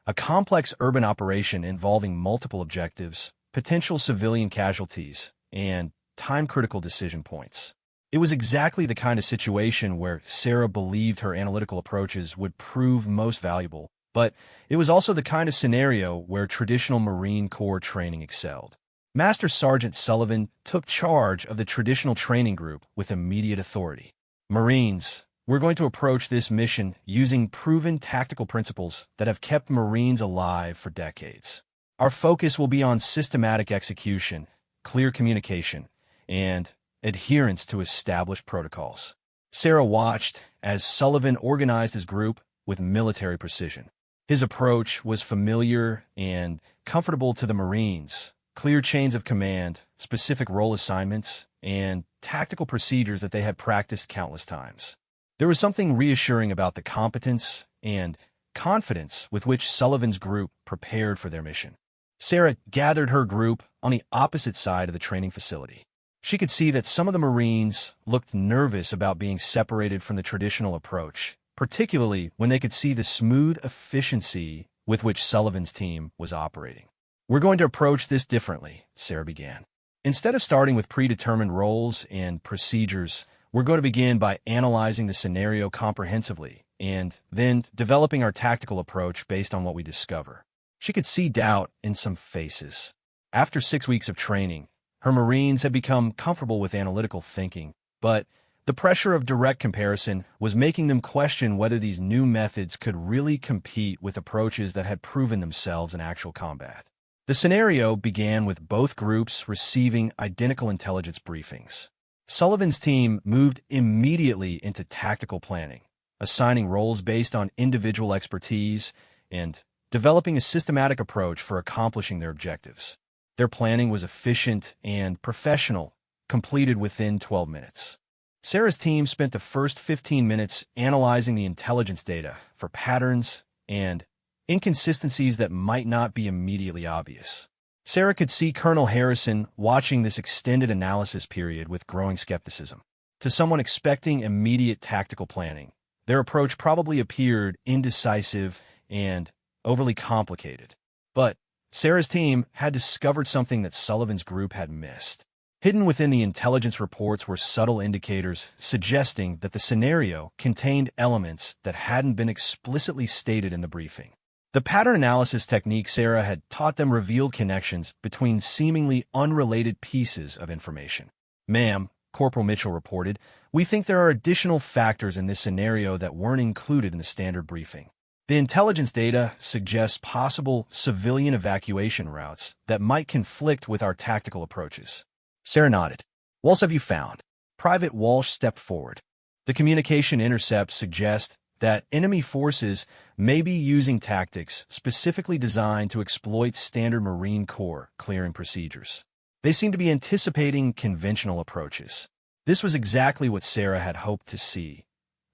A complex urban operation involving multiple objectives, potential civilian casualties, and time-critical decision points. It was exactly the kind of situation where Sarah believed her analytical approaches would prove most valuable, but it was also the kind of scenario where traditional Marine Corps training excelled. Master Sergeant Sullivan took charge of the traditional training group with immediate authority. Marines, we're going to approach this mission using proven tactical principles that have kept Marines alive for decades. Our focus will be on systematic execution, clear communication, and adherence to established protocols. Sarah watched as Sullivan organized his group with military precision. His approach was familiar and comfortable to the Marines. Clear chains of command, specific role assignments, and tactical procedures that they had practiced countless times. There was something reassuring about the competence and confidence with which Sullivan's group prepared for their mission. Sarah gathered her group on the opposite side of the training facility. She could see that some of the Marines looked nervous about being separated from the traditional approach, particularly when they could see the smooth efficiency with which Sullivan's team was operating. We're going to approach this differently, Sarah began. Instead of starting with predetermined roles and procedures, we're going to begin by analyzing the scenario comprehensively and then developing our tactical approach based on what we discover. She could see doubt in some faces. After 6 weeks of training, her Marines had become comfortable with analytical thinking, but the pressure of direct comparison was making them question whether these new methods could really compete with approaches that had proven themselves in actual combat. The scenario began with both groups receiving identical intelligence briefings. Sullivan's team moved immediately into tactical planning, assigning roles based on individual expertise and developing a systematic approach for accomplishing their objectives. Their planning was efficient and professional, completed within 12 minutes. Sarah's team spent the first 15 minutes analyzing the intelligence data for patterns and inconsistencies that might not be immediately obvious. Sarah could see Colonel Harrison watching this extended analysis period with growing skepticism. To someone expecting immediate tactical planning, their approach probably appeared indecisive and overly complicated. But Sarah's team had discovered something that Sullivan's group had missed. Hidden within the intelligence reports were subtle indicators suggesting that the scenario contained elements that hadn't been explicitly stated in the briefing. The pattern analysis technique Sarah had taught them revealed connections between seemingly unrelated pieces of information. Ma'am, Corporal Mitchell reported, we think there are additional factors in this scenario that weren't included in the standard briefing. The intelligence data suggests possible civilian evacuation routes that might conflict with our tactical approaches. Sarah nodded. What else have you found? Private Walsh stepped forward. The communication intercepts suggest that enemy forces may be using tactics specifically designed to exploit standard Marine Corps clearing procedures. They seem to be anticipating conventional approaches. This was exactly what Sarah had hoped to see.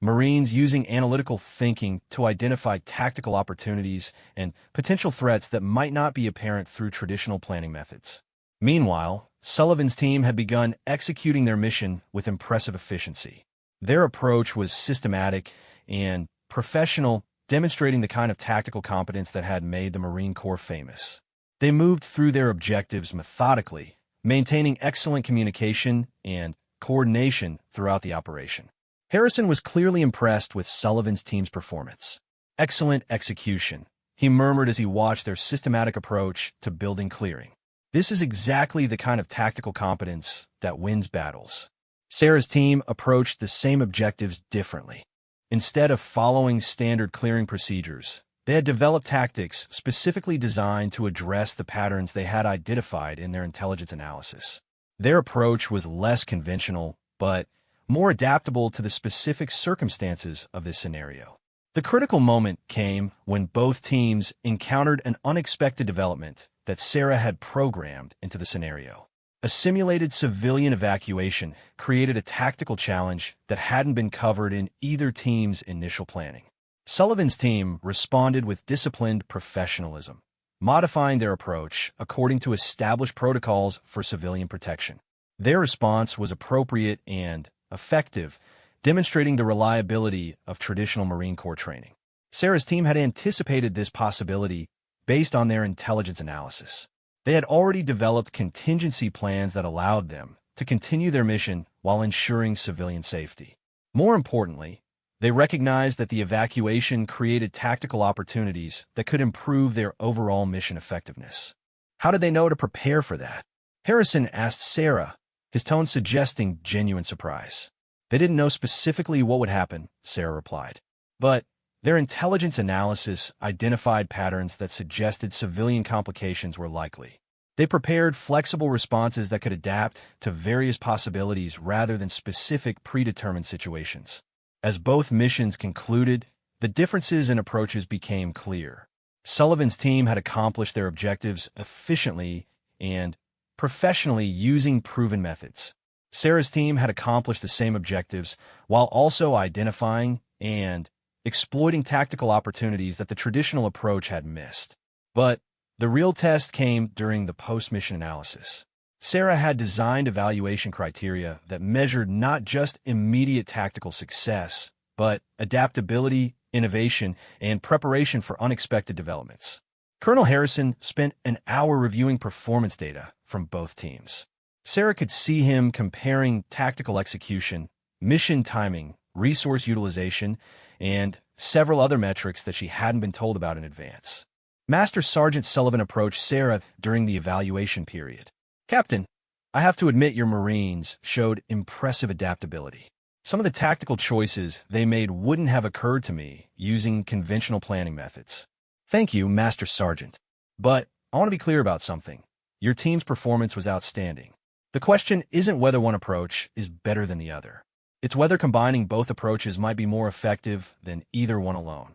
Marines using analytical thinking to identify tactical opportunities and potential threats that might not be apparent through traditional planning methods. Meanwhile, Sullivan's team had begun executing their mission with impressive efficiency. Their approach was systematic and professional, demonstrating the kind of tactical competence that had made the Marine Corps famous. They moved through their objectives methodically, maintaining excellent communication and coordination throughout the operation. Harrison was clearly impressed with Sullivan's team's performance. Excellent execution, he murmured as he watched their systematic approach to building clearing. This is exactly the kind of tactical competence that wins battles. Sarah's team approached the same objectives differently. Instead of following standard clearing procedures, they had developed tactics specifically designed to address the patterns they had identified in their intelligence analysis. Their approach was less conventional, but more adaptable to the specific circumstances of this scenario. The critical moment came when both teams encountered an unexpected development that Sarah had programmed into the scenario. A simulated civilian evacuation created a tactical challenge that hadn't been covered in either team's initial planning. Sullivan's team responded with disciplined professionalism, modifying their approach according to established protocols for civilian protection. Their response was appropriate and effective, demonstrating the reliability of traditional Marine Corps training. Sarah's team had anticipated this possibility based on their intelligence analysis. They had already developed contingency plans that allowed them to continue their mission while ensuring civilian safety. More importantly, they recognized that the evacuation created tactical opportunities that could improve their overall mission effectiveness. How did they know to prepare for that? Harrison asked Sarah, his tone suggesting genuine surprise. They didn't know specifically what would happen, Sarah replied. But their intelligence analysis identified patterns that suggested civilian complications were likely. They prepared flexible responses that could adapt to various possibilities rather than specific predetermined situations. As both missions concluded, the differences in approaches became clear. Sullivan's team had accomplished their objectives efficiently and professionally using proven methods. Sarah's team had accomplished the same objectives while also identifying and exploiting tactical opportunities that the traditional approach had missed. But the real test came during the post-mission analysis. Sarah had designed evaluation criteria that measured not just immediate tactical success, but adaptability, innovation, and preparation for unexpected developments. Colonel Harrison spent an hour reviewing performance data from both teams. Sarah could see him comparing tactical execution, mission timing, resource utilization, and several other metrics that she hadn't been told about in advance. Master Sergeant Sullivan approached Sarah during the evaluation period. "Captain, I have to admit your Marines showed impressive adaptability. Some of the tactical choices they made wouldn't have occurred to me using conventional planning methods." "Thank you, Master Sergeant. But I want to be clear about something. Your team's performance was outstanding. The question isn't whether one approach is better than the other. It's whether combining both approaches might be more effective than either one alone."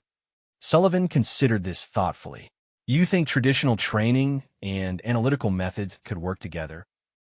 Sullivan considered this thoughtfully. "You think traditional training and analytical methods could work together?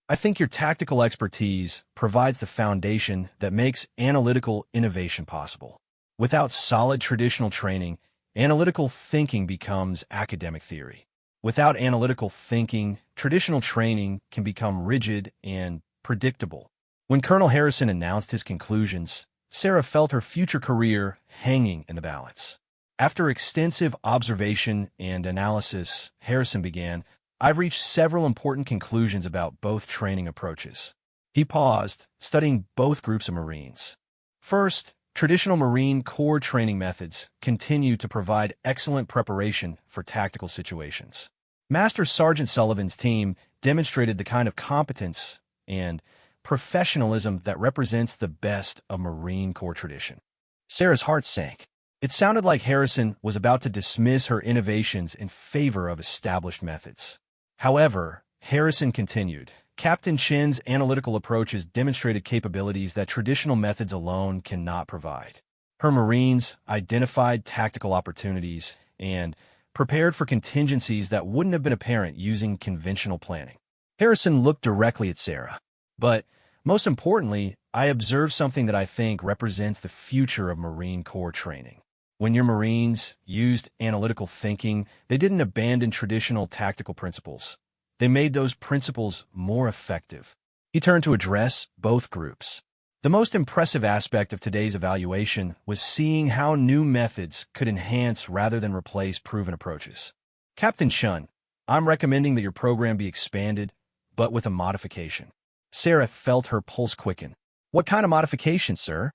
I think your tactical expertise provides the foundation that makes analytical innovation possible. Without solid traditional training, analytical thinking becomes academic theory. Without analytical thinking, traditional training can become rigid and predictable." When Colonel Harrison announced his conclusions, Sarah felt her future career hanging in the balance. After extensive observation and analysis, Harrison began, "I've reached several important conclusions about both training approaches." He paused, studying both groups of Marines. First, traditional Marine Corps training methods continue to provide excellent preparation for tactical situations. Master Sergeant Sullivan's team demonstrated the kind of competence and professionalism that represents the best of Marine Corps tradition. Sarah's heart sank. It sounded like Harrison was about to dismiss her innovations in favor of established methods. However, Harrison continued, "Captain Chin's analytical approaches demonstrated capabilities that traditional methods alone cannot provide. Her Marines identified tactical opportunities and prepared for contingencies that wouldn't have been apparent using conventional planning." Harrison looked directly at Sarah. "But most importantly, I observed something that I think represents the future of Marine Corps training. When your Marines used analytical thinking, they didn't abandon traditional tactical principles. they made those principles more effective. He turned to address both groups. The most impressive aspect of today's evaluation was seeing how new methods could enhance rather than replace proven approaches. Captain Chun, I'm recommending that your program be expanded, but with a modification. Sarah felt her pulse quicken. What kind of modification, sir?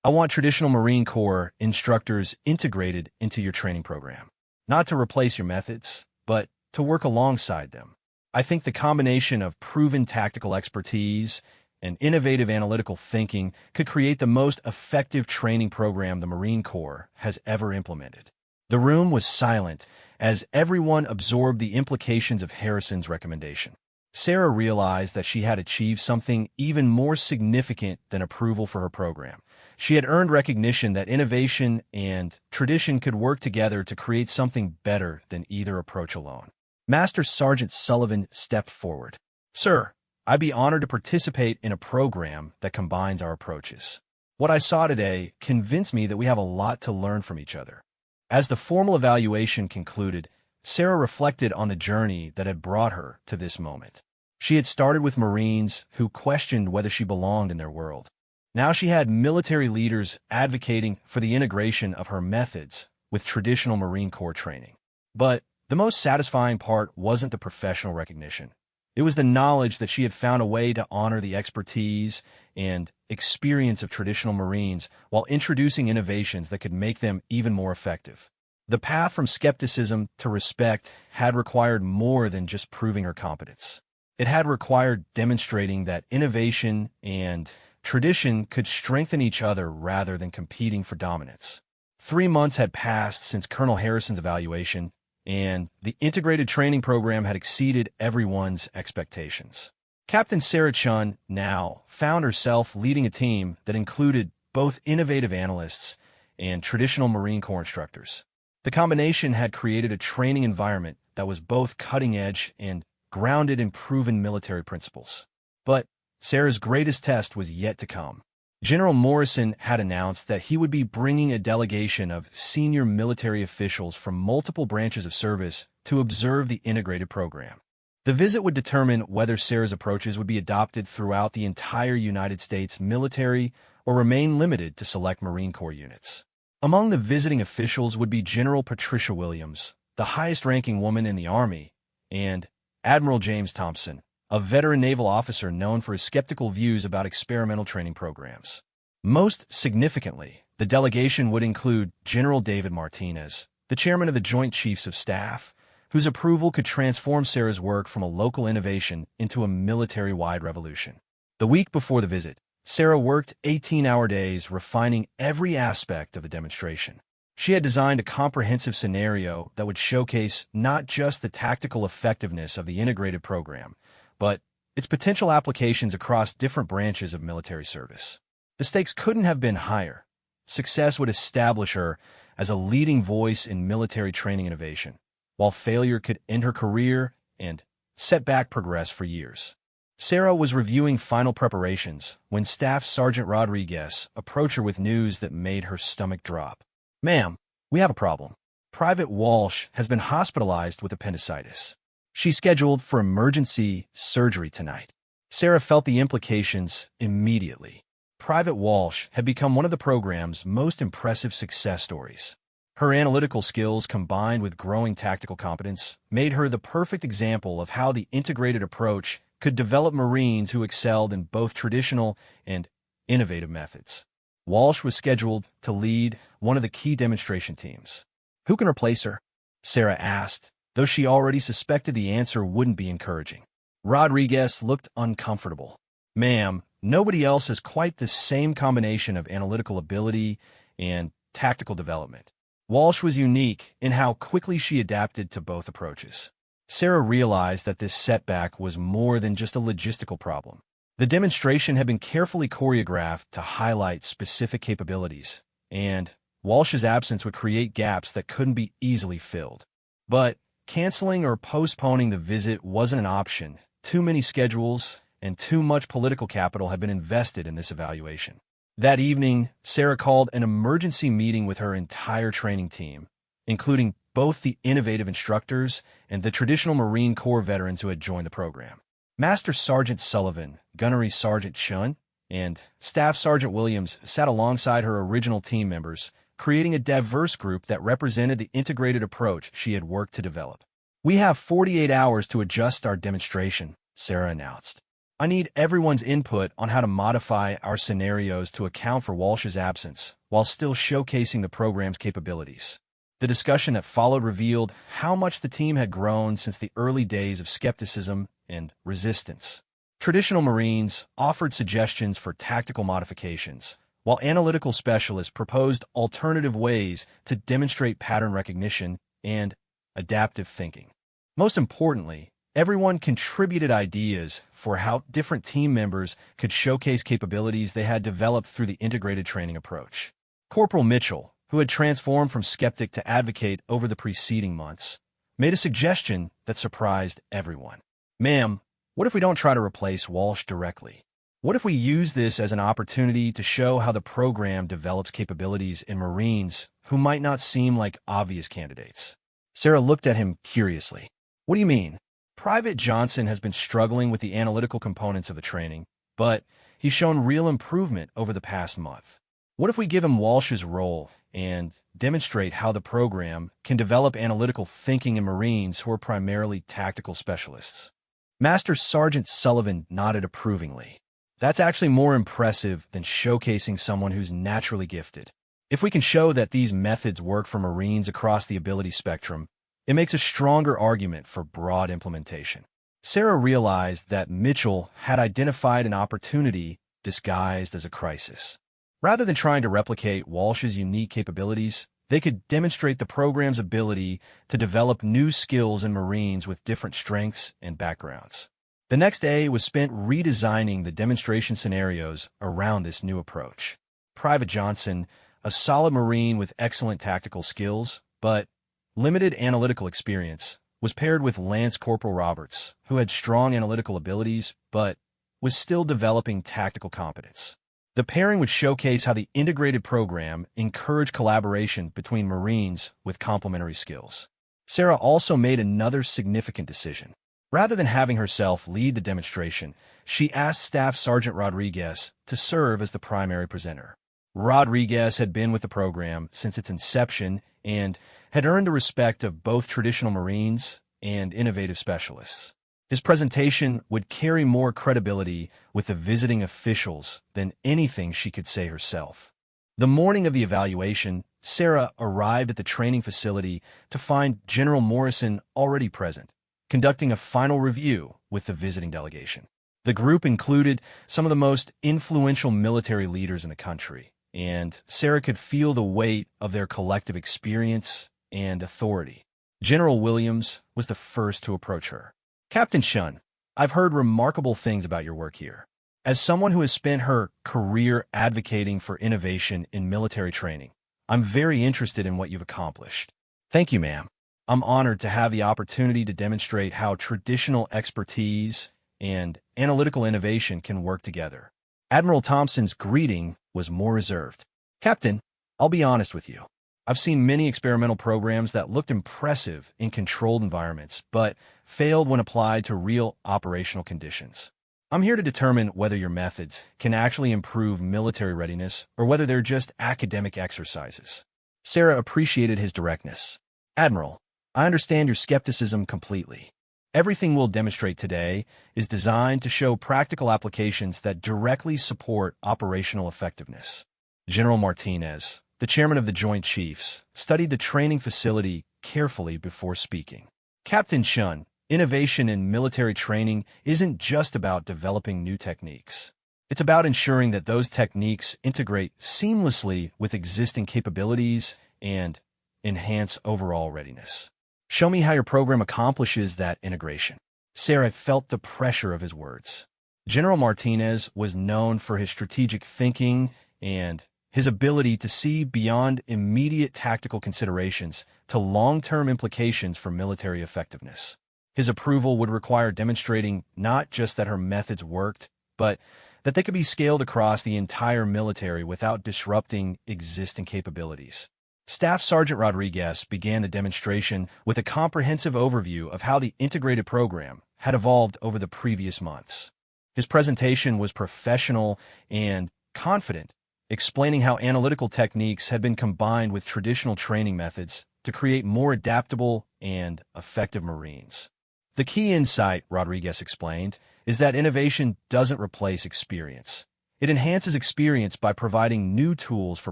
I want traditional Marine Corps instructors integrated into your training program. Not to replace your methods, but to work alongside them. I think the combination of proven tactical expertise and innovative analytical thinking could create the most effective training program the Marine Corps has ever implemented. The room was silent as everyone absorbed the implications of Harrison's recommendation. Sarah realized that she had achieved something even more significant than approval for her program. She had earned recognition that innovation and tradition could work together to create something better than either approach alone. Master Sergeant Sullivan stepped forward. Sir, I'd be honored to participate in a program that combines our approaches. What I saw today convinced me that we have a lot to learn from each other. As the formal evaluation concluded, Sarah reflected on the journey that had brought her to this moment. She had started with Marines who questioned whether she belonged in their world. Now she had military leaders advocating for the integration of her methods with traditional Marine Corps training. But the most satisfying part wasn't the professional recognition. It was the knowledge that she had found a way to honor the expertise and experience of traditional Marines while introducing innovations that could make them even more effective. The path from skepticism to respect had required more than just proving her competence. It had required demonstrating that innovation and tradition could strengthen each other rather than competing for dominance. 3 months had passed since Colonel Harrison's evaluation, and the integrated training program had exceeded everyone's expectations. Captain Sarah Chun now found herself leading a team that included both innovative analysts and traditional Marine Corps instructors. The combination had created a training environment that was both cutting-edge and grounded in proven military principles. But Sarah's greatest test was yet to come. General Morrison had announced that he would be bringing a delegation of senior military officials from multiple branches of service to observe the integrated program. The visit would determine whether Sarah's approaches would be adopted throughout the entire United States military or remain limited to select Marine Corps units. Among the visiting officials would be General Patricia Williams, the highest-ranking woman in the Army, and Admiral James Thompson, a veteran naval officer known for his skeptical views about experimental training programs. Most significantly, the delegation would include General David Martinez, the chairman of the Joint Chiefs of Staff, whose approval could transform Sarah's work from a local innovation into a military-wide revolution. The week before the visit, Sarah worked 18-hour days refining every aspect of the demonstration. She had designed a comprehensive scenario that would showcase not just the tactical effectiveness of the integrated program, but its potential applications across different branches of military service. The stakes couldn't have been higher. Success would establish her as a leading voice in military training innovation, while failure could end her career and set back progress for years. Sarah was reviewing final preparations when Staff Sergeant Rodriguez approached her with news that made her stomach drop. Ma'am, we have a problem. Private Walsh has been hospitalized with appendicitis. She's scheduled for emergency surgery tonight. Sarah felt the implications immediately. Private Walsh had become one of the program's most impressive success stories. Her analytical skills combined with growing tactical competence made her the perfect example of how the integrated approach could develop Marines who excelled in both traditional and innovative methods. Walsh was scheduled to lead one of the key demonstration teams. Who can replace her? Sarah asked, though she already suspected the answer wouldn't be encouraging. Rodriguez looked uncomfortable. Ma'am, nobody else has quite the same combination of analytical ability and tactical development. Walsh was unique in how quickly she adapted to both approaches. Sarah realized that this setback was more than just a logistical problem. The demonstration had been carefully choreographed to highlight specific capabilities, and Walsh's absence would create gaps that couldn't be easily filled. But canceling or postponing the visit wasn't an option. Too many schedules and too much political capital had been invested in this evaluation. That evening, Sarah called an emergency meeting with her entire training team, including both the innovative instructors and the traditional Marine Corps veterans who had joined the program. Master Sergeant Sullivan, Gunnery Sergeant Chun, and Staff Sergeant Williams sat alongside her original team members, creating a diverse group that represented the integrated approach she had worked to develop. "We have 48 hours to adjust our demonstration," Sarah announced. "I need everyone's input on how to modify our scenarios to account for Walsh's absence, while still showcasing the program's capabilities." The discussion that followed revealed how much the team had grown since the early days of skepticism and resistance. Traditional Marines offered suggestions for tactical modifications, while analytical specialists proposed alternative ways to demonstrate pattern recognition and adaptive thinking. Most importantly, everyone contributed ideas for how different team members could showcase capabilities they had developed through the integrated training approach. Corporal Mitchell, who had transformed from skeptic to advocate over the preceding months, made a suggestion that surprised everyone. "Ma'am, what if we don't try to replace Walsh directly? What if we use this as an opportunity to show how the program develops capabilities in Marines who might not seem like obvious candidates?" Sarah looked at him curiously. "What do you mean?" "Private Johnson has been struggling with the analytical components of the training, but he's shown real improvement over the past month. What if we give him Walsh's role and demonstrate how the program can develop analytical thinking in Marines who are primarily tactical specialists?" Master Sergeant Sullivan nodded approvingly. "That's actually more impressive than showcasing someone who's naturally gifted. If we can show that these methods work for Marines across the ability spectrum, it makes a stronger argument for broad implementation." Sarah realized that Mitchell had identified an opportunity disguised as a crisis. Rather than trying to replicate Walsh's unique capabilities, they could demonstrate the program's ability to develop new skills in Marines with different strengths and backgrounds. The next day was spent redesigning the demonstration scenarios around this new approach. Private Johnson, a solid Marine with excellent tactical skills, but limited analytical experience, was paired with Lance Corporal Roberts, who had strong analytical abilities, but was still developing tactical competence. The pairing would showcase how the integrated program encouraged collaboration between Marines with complementary skills. Sarah also made another significant decision. Rather than having herself lead the demonstration, she asked Staff Sergeant Rodriguez to serve as the primary presenter. Rodriguez had been with the program since its inception and had earned the respect of both traditional Marines and innovative specialists. His presentation would carry more credibility with the visiting officials than anything she could say herself. The morning of the evaluation, Sarah arrived at the training facility to find General Morrison already present, conducting a final review with the visiting delegation. The group included some of the most influential military leaders in the country, and Sarah could feel the weight of their collective experience and authority. General Williams was the first to approach her. "Captain Chun, I've heard remarkable things about your work here. As someone who has spent her career advocating for innovation in military training, I'm very interested in what you've accomplished." "Thank you, ma'am. I'm honored to have the opportunity to demonstrate how traditional expertise and analytical innovation can work together." Admiral Thompson's greeting was more reserved. "Captain, I'll be honest with you. I've seen many experimental programs that looked impressive in controlled environments, but failed when applied to real operational conditions. I'm here to determine whether your methods can actually improve military readiness or whether they're just academic exercises." Sarah appreciated his directness. "Admiral, I understand your skepticism completely. Everything we'll demonstrate today is designed to show practical applications that directly support operational effectiveness." General Martinez, the chairman of the Joint Chiefs, studied the training facility carefully before speaking. "Captain Chun, innovation in military training isn't just about developing new techniques. It's about ensuring that those techniques integrate seamlessly with existing capabilities and enhance overall readiness. Show me how your program accomplishes that integration." Sarah felt the pressure of his words. General Martinez was known for his strategic thinking and his ability to see beyond immediate tactical considerations to long-term implications for military effectiveness. His approval would require demonstrating not just that her methods worked, but that they could be scaled across the entire military without disrupting existing capabilities. Staff Sergeant Rodriguez began the demonstration with a comprehensive overview of how the integrated program had evolved over the previous months. His presentation was professional and confident, explaining how analytical techniques had been combined with traditional training methods to create more adaptable and effective Marines. The key insight, Rodriguez explained, is that innovation doesn't replace experience. It enhances experience by providing new tools for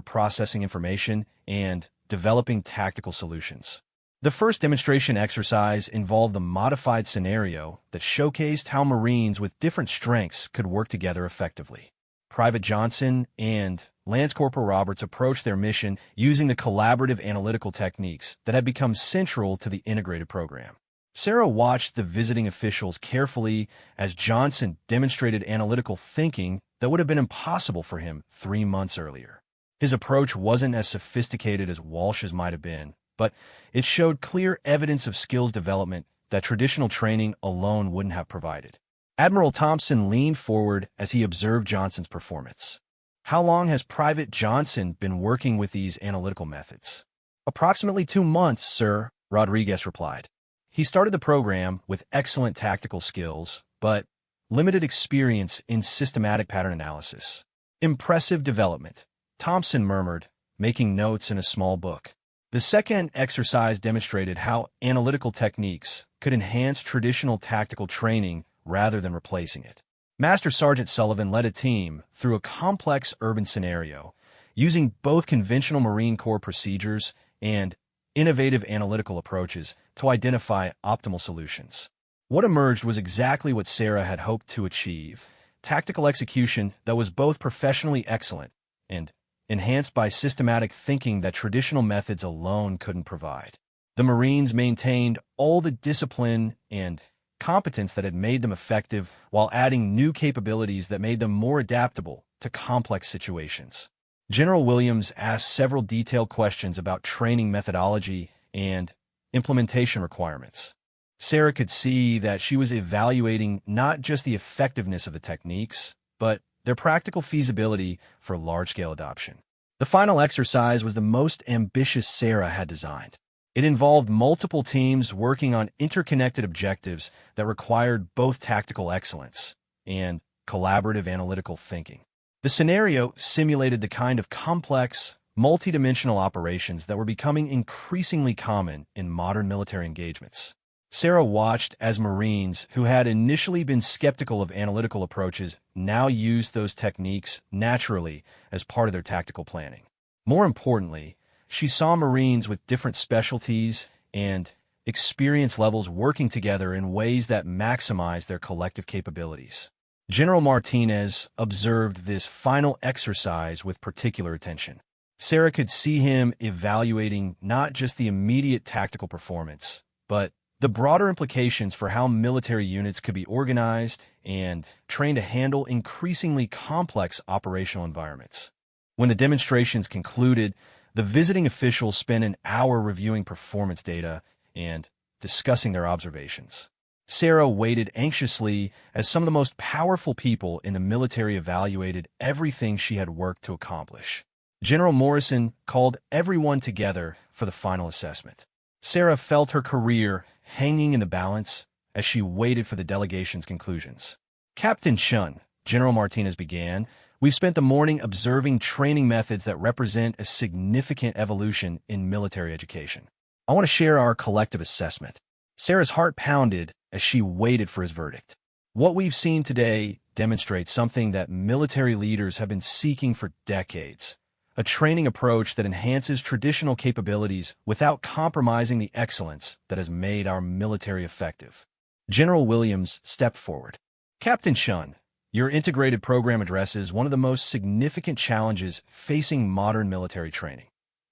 processing information and developing tactical solutions. The first demonstration exercise involved a modified scenario that showcased how Marines with different strengths could work together effectively. Private Johnson and Lance Corporal Roberts approached their mission using the collaborative analytical techniques that had become central to the integrated program. Sarah watched the visiting officials carefully as Johnson demonstrated analytical thinking that would have been impossible for him 3 months earlier. His approach wasn't as sophisticated as Walsh's might have been, but it showed clear evidence of skills development that traditional training alone wouldn't have provided. Admiral Thompson leaned forward as he observed Johnson's performance. "How long has Private Johnson been working with these analytical methods?" "Approximately 2 months, sir," Rodriguez replied. "He started the program with excellent tactical skills, but limited experience in systematic pattern analysis." "Impressive development," Thompson murmured, making notes in a small book. The second exercise demonstrated how analytical techniques could enhance traditional tactical training rather than replacing it. Master Sergeant Sullivan led a team through a complex urban scenario, using both conventional Marine Corps procedures and innovative analytical approaches to identify optimal solutions. What emerged was exactly what Sarah had hoped to achieve: tactical execution that was both professionally excellent and enhanced by systematic thinking that traditional methods alone couldn't provide. The Marines maintained all the discipline and competence that had made them effective while adding new capabilities that made them more adaptable to complex situations. General Williams asked several detailed questions about training methodology and implementation requirements. Sarah could see that she was evaluating not just the effectiveness of the techniques, but their practical feasibility for large-scale adoption. The final exercise was the most ambitious Sarah had designed. It involved multiple teams working on interconnected objectives that required both tactical excellence and collaborative analytical thinking. The scenario simulated the kind of complex, multidimensional operations that were becoming increasingly common in modern military engagements. Sarah watched as Marines who had initially been skeptical of analytical approaches now used those techniques naturally as part of their tactical planning. More importantly, she saw Marines with different specialties and experience levels working together in ways that maximized their collective capabilities. General Martinez observed this final exercise with particular attention. Sarah could see him evaluating not just the immediate tactical performance, but the broader implications for how military units could be organized and trained to handle increasingly complex operational environments. When the demonstrations concluded, the visiting officials spent an hour reviewing performance data and discussing their observations. Sarah waited anxiously as some of the most powerful people in the military evaluated everything she had worked to accomplish. General Morrison called everyone together for the final assessment. Sarah felt her career hanging in the balance as she waited for the delegation's conclusions. "Captain Chun," General Martinez began, "we've spent the morning observing training methods that represent a significant evolution in military education. I want to share our collective assessment." Sarah's heart pounded as she waited for his verdict. "What we've seen today demonstrates something that military leaders have been seeking for decades: a training approach that enhances traditional capabilities without compromising the excellence that has made our military effective." General Williams stepped forward. "Captain Chun, your integrated program addresses one of the most significant challenges facing modern military training: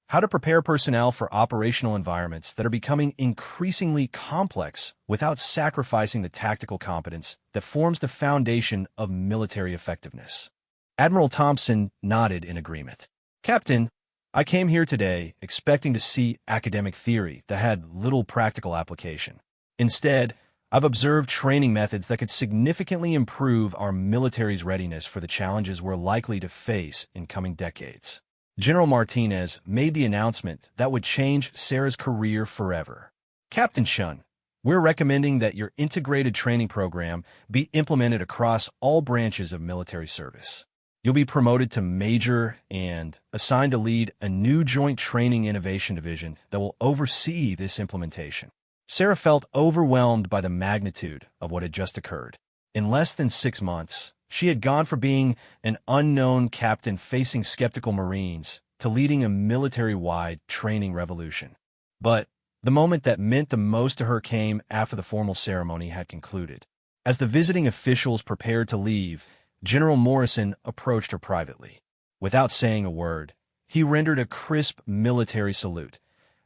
how to prepare personnel for operational environments that are becoming increasingly complex without sacrificing the tactical competence that forms the foundation of military effectiveness." Admiral Thompson nodded in agreement. "Captain, I came here today expecting to see academic theory that had little practical application. Instead, I've observed training methods that could significantly improve our military's readiness for the challenges we're likely to face in coming decades." General Martinez made the announcement that would change Sarah's career forever. Captain Chun, we're recommending that your integrated training program be implemented across all branches of military service. You'll be promoted to major and assigned to lead a new joint training innovation division that will oversee this implementation. Sarah felt overwhelmed by the magnitude of what had just occurred. In less than 6 months, she had gone from being an unknown captain facing skeptical Marines to leading a military-wide training revolution. But the moment that meant the most to her came after the formal ceremony had concluded. As the visiting officials prepared to leave, General Morrison approached her privately. Without saying a word, he rendered a crisp military salute,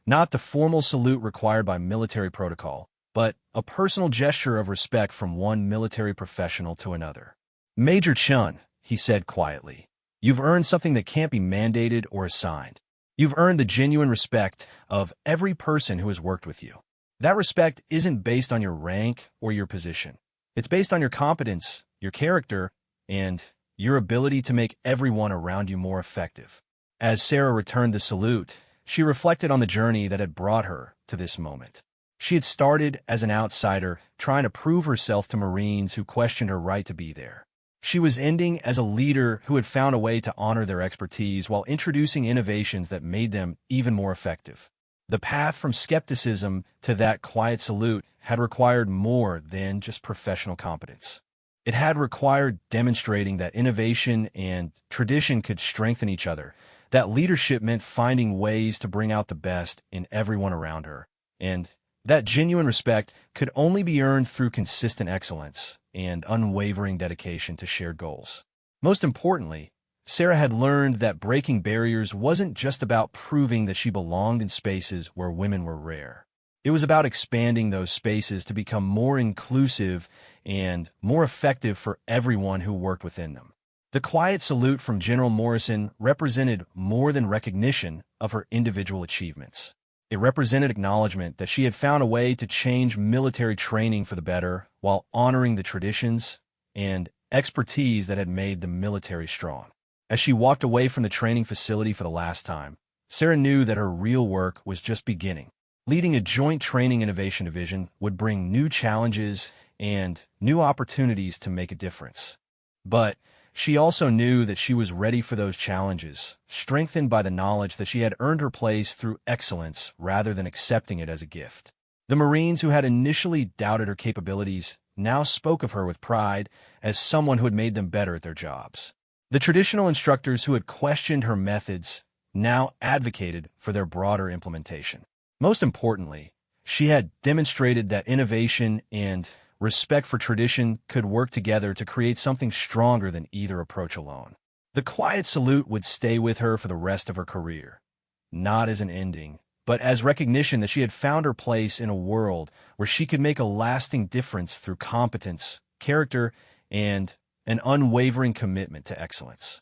not the formal salute required by military protocol, but a personal gesture of respect from one military professional to another. Major Chun, he said quietly, you've earned something that can't be mandated or assigned. You've earned the genuine respect of every person who has worked with you. That respect isn't based on your rank or your position. It's based on your competence, your character, and your ability to make everyone around you more effective. As Sarah returned the salute, she reflected on the journey that had brought her to this moment. She had started as an outsider, trying to prove herself to Marines who questioned her right to be there. She was ending as a leader who had found a way to honor their expertise while introducing innovations that made them even more effective. The path from skepticism to that quiet salute had required more than just professional competence. It had required demonstrating that innovation and tradition could strengthen each other, that leadership meant finding ways to bring out the best in everyone around her, and that genuine respect could only be earned through consistent excellence and unwavering dedication to shared goals. Most importantly, Sarah had learned that breaking barriers wasn't just about proving that she belonged in spaces where women were rare. It was about expanding those spaces to become more inclusive and more effective for everyone who worked within them. The quiet salute from General Morrison represented more than recognition of her individual achievements. It represented acknowledgement that she had found a way to change military training for the better while honoring the traditions and expertise that had made the military strong. As she walked away from the training facility for the last time, Sarah knew that her real work was just beginning. Leading a joint training innovation division would bring new challenges and new opportunities to make a difference. But she also knew that she was ready for those challenges, strengthened by the knowledge that she had earned her place through excellence rather than accepting it as a gift. The Marines who had initially doubted her capabilities now spoke of her with pride as someone who had made them better at their jobs. The traditional instructors who had questioned her methods now advocated for their broader implementation. Most importantly, she had demonstrated that innovation and respect for tradition could work together to create something stronger than either approach alone. The quiet salute would stay with her for the rest of her career, not as an ending, but as recognition that she had found her place in a world where she could make a lasting difference through competence, character, and an unwavering commitment to excellence.